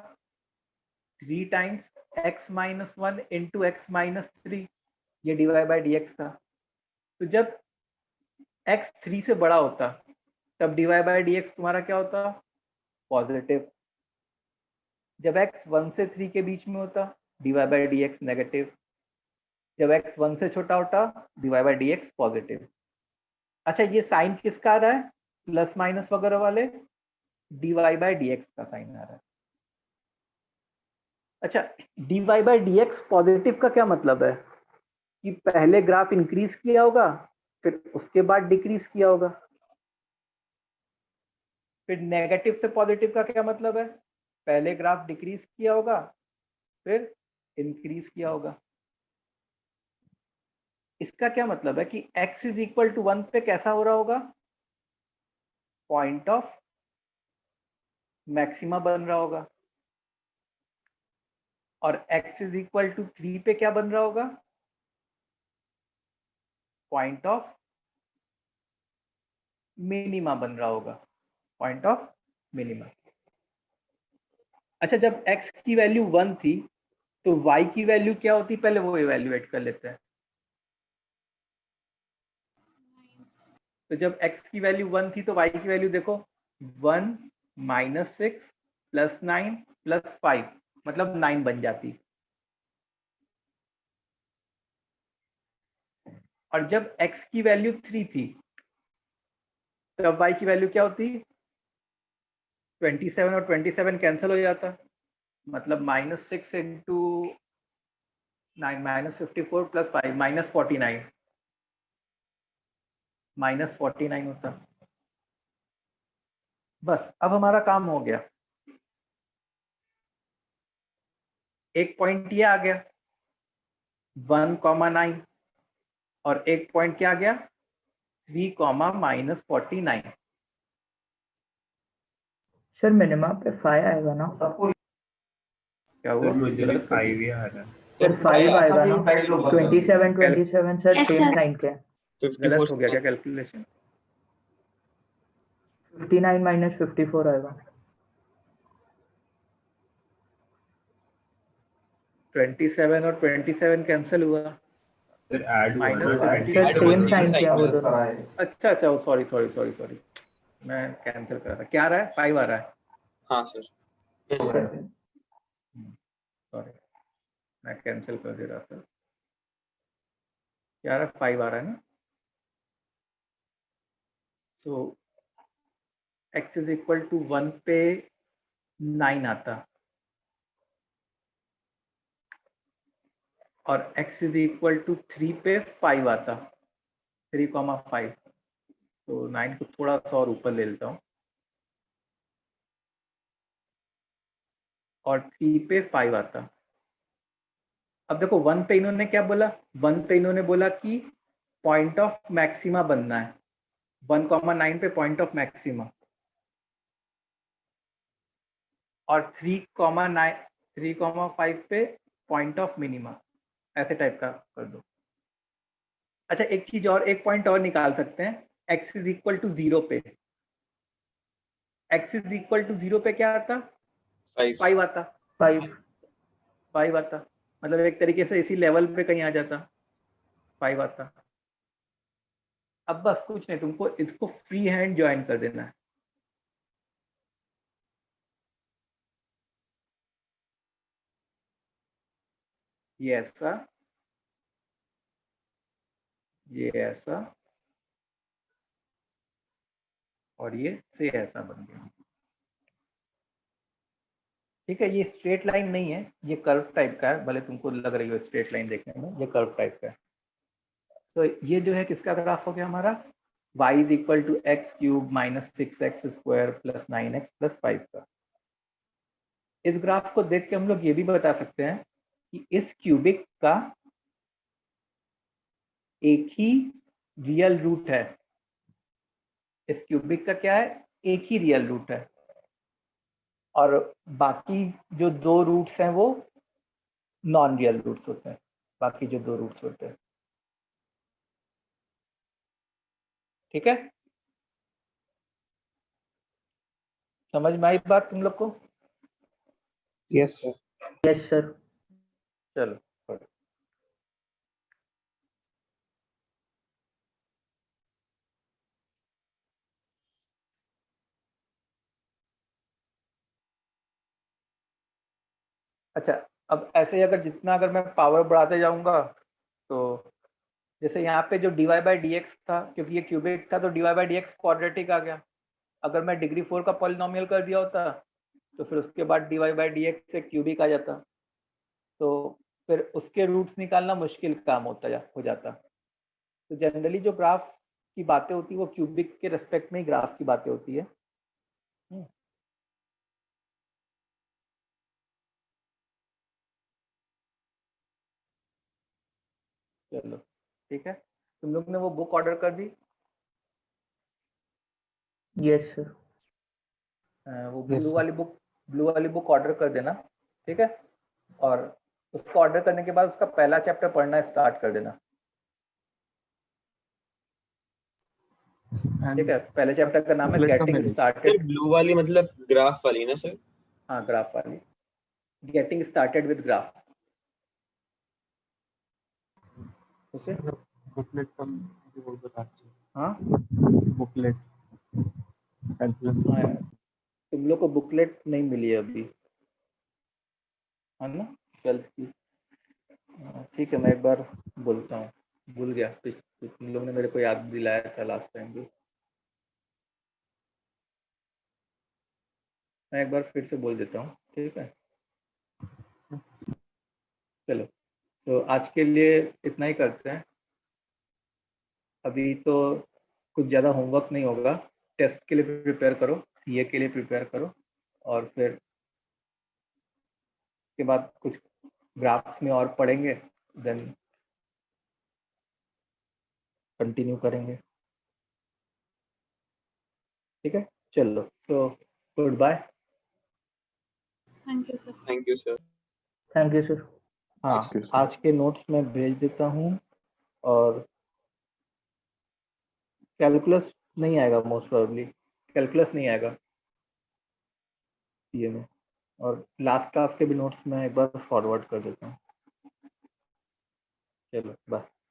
3 times x minus 1 into x minus 3, ये dy बाई dx था। तो जब x 3 से बड़ा होता तब dy बाई dx तुम्हारा क्या होता, पॉजिटिव। जब x 1 से 3 के बीच में होता dy बाई dx नेगेटिव। जब x 1 से छोटा होता dy बाई dx पॉजिटिव। अच्छा, ये साइन किसका आ रहा है, प्लस माइनस वगैरह वाले, dy बाई dx का साइन आ रहा है। अच्छा, dy बाई dx पॉजिटिव का क्या मतलब है कि पहले ग्राफ इंक्रीज किया होगा फिर उसके बाद डिक्रीज किया होगा। फिर नेगेटिव से पॉजिटिव का क्या मतलब है, पहले ग्राफ डिक्रीज किया होगा फिर इंक्रीज किया होगा। इसका क्या मतलब है कि x इज इक्वल टू 1 पे कैसा हो रहा होगा, पॉइंट ऑफ मैक्सिमा बन रहा होगा, और x इज इक्वल टू 3 पे क्या बन रहा होगा, पॉइंट ऑफ मिनिमा बन रहा होगा, पॉइंट ऑफ मिनिमा। अच्छा, जब x की वैल्यू 1 थी तो y की वैल्यू क्या होती, पहले वो इवैल्यूएट कर लेते हैं। तो जब x की वैल्यू 1 थी तो y की वैल्यू देखो 1 माइनस 6 प्लस 9 प्लस 5, मतलब 9 बन जाती। और जब x की वैल्यू 3 थी तब y की वैल्यू क्या होती, 27 और 27 कैंसिल हो जाता, मतलब minus 6 into 9 minus 54 plus 5 minus 49, minus 49 होता। बस अब हमारा काम हो गया, एक पॉइंट ये आ गया 1,9 और एक पॉइंट क्या आ गया 3, माइनस 49। सर मिनिमा पे 5 आएगा ना, क्या हुआ, सर मुझे भी 5 ही आ रहा है। सर 5 आएगा ना, 27 sir Yes, same sir. Sign के, गलत हो गया क्या कैलकुलेशन, 59 माइनस 54 आएगा। 27 और 27 कैंसिल हुआ, सर ऐड हुआ माइनस ना, सर सेम साइन के वो दोनों। अच्छा अच्छा, सॉरी मैं कैंसिल कर रहा, क्या आ रहा है 5 आ रहा है, हाँ सर। सॉरी मैं कैंसिल कर दे रहा था, क्या आ रहा है 5 आ रहा है ना। सो x इज इक्वल टू 1 पे 9 आता और x इज इक्वल टू 3 पे 5 आता, 3,5। तो 9 को थोड़ा सा और ऊपर ले लेता हूँ और 3 पे 5 आता। अब देखो 1 पे इन्होंने क्या बोला, 1 पे इन्होंने बोला कि पॉइंट ऑफ मैक्सिमा बनना है, 1,9 पे पॉइंट ऑफ मैक्सिमा, और 3,5 पे पॉइंट ऑफ मिनिमा, ऐसे टाइप का कर दो। अच्छा, एक चीज और, एक पॉइंट और निकाल सकते हैं, x इज इक्वल टू 0 पे, x इज इक्वल टू 0 पे क्या आता, 5 आता, 5 5 आता, मतलब एक तरीके से इसी लेवल पे कहीं आ जाता। 5 आता। अब बस कुछ नहीं, तुमको इसको फ्री हैंड ज्वाइन कर देना है। ये ऐसा, ये ऐसा, और ये से ऐसा बन गया। ठीक है, ये स्ट्रेट लाइन नहीं है, ये कर्व टाइप का है, भले तुमको लग रही हो स्ट्रेट लाइन देखने में, ये कर्व टाइप का है। तो ये जो है किसका ग्राफ हो गया हमारा, y is equal to x cube minus 6x square plus 9x plus 5 का। इस ग्राफ को देख के हम लोग ये भी बता सकते हैं कि इस क्यूबिक का एक ही रियल रूट है। इस क्यूबिक का क्या है, एक ही रियल रूट है, और बाकी जो 2 रूट्स हैं वो नॉन रियल रूट्स होते हैं। बाकी जो 2 रूट्स होते हैं, ठीक है, समझ में आई बात तुम लोग को? Yes sir. Yes sir. चलो पढ़ो। अच्छा, अब ऐसे ही अगर जितना अगर मैं पावर बढ़ाते जाऊंगा, तो जैसे यहाँ पे जो dy बाई डी एक्स था, क्योंकि ये क्यूबिक था तो dy by d x quadratic आ गया। अगर मैं डिग्री 4 का पॉलिनोमियल कर दिया होता तो फिर उसके बाद dy बाई डी एक्स से क्यूबिक आ जाता, तो फिर उसके रूट्स निकालना मुश्किल काम हो जाता। तो जनरली जो ग्राफ की बातें होती है वो क्यूबिक के रेस्पेक्ट में ही ग्राफ की बातें होती है। चलो ठीक है, तुम लोग ने वो बुक ऑर्डर कर दी? Yes sir. वो Yes, sir. ब्लू वाली बुक ऑर्डर कर देना, ठीक है। और उसको ऑर्डर करने के बाद उसका पहला चैप्टर पढ़ना स्टार्ट कर देना, ठीक है। पहले चैप्टर का नाम है booklet कब गेटिंग मिलेगी? Sir started. ब्लू वाली मतलब ग्राफ वाली ना सर? हाँ, ग्राफ वाली, getting started with graph, okay. Booklet कब वो बताते हैं? हाँ बुकलेट कैलकुलस हाँ यार, तुम लोग को बुकलेट नहीं मिली है अभी, है ना, 12th की। ठीक है, मैं एक बार बोलता हूँ, भूल गया, तुम लोग ने मेरे को याद दिलाया था लास्ट टाइम भी। मैं एक बार फिर से बोल देता हूँ, ठीक है। चलो, तो आज के लिए इतना ही करते हैं। अभी तो कुछ ज़्यादा होमवर्क नहीं होगा, टेस्ट के लिए प्रिपेयर करो, सीए के लिए प्रिपेयर करो, और फिर उसके बाद कुछ ग्राफ्स में और पढ़ेंगे, देन कंटिन्यू करेंगे, ठीक है। चलो, so good bye. Thank you sir. Thank you sir. Thank you sir. हाँ, आज के नोट्स मैं भेज देता हूँ, और कैलकुलस नहीं आएगा, मोस्ट प्रोबेबली कैलकुलस नहीं आएगा सीए में, और लास्ट क्लास के भी नोट्स मैं एक बार फॉरवर्ड कर देता हूँ। चलो बाय।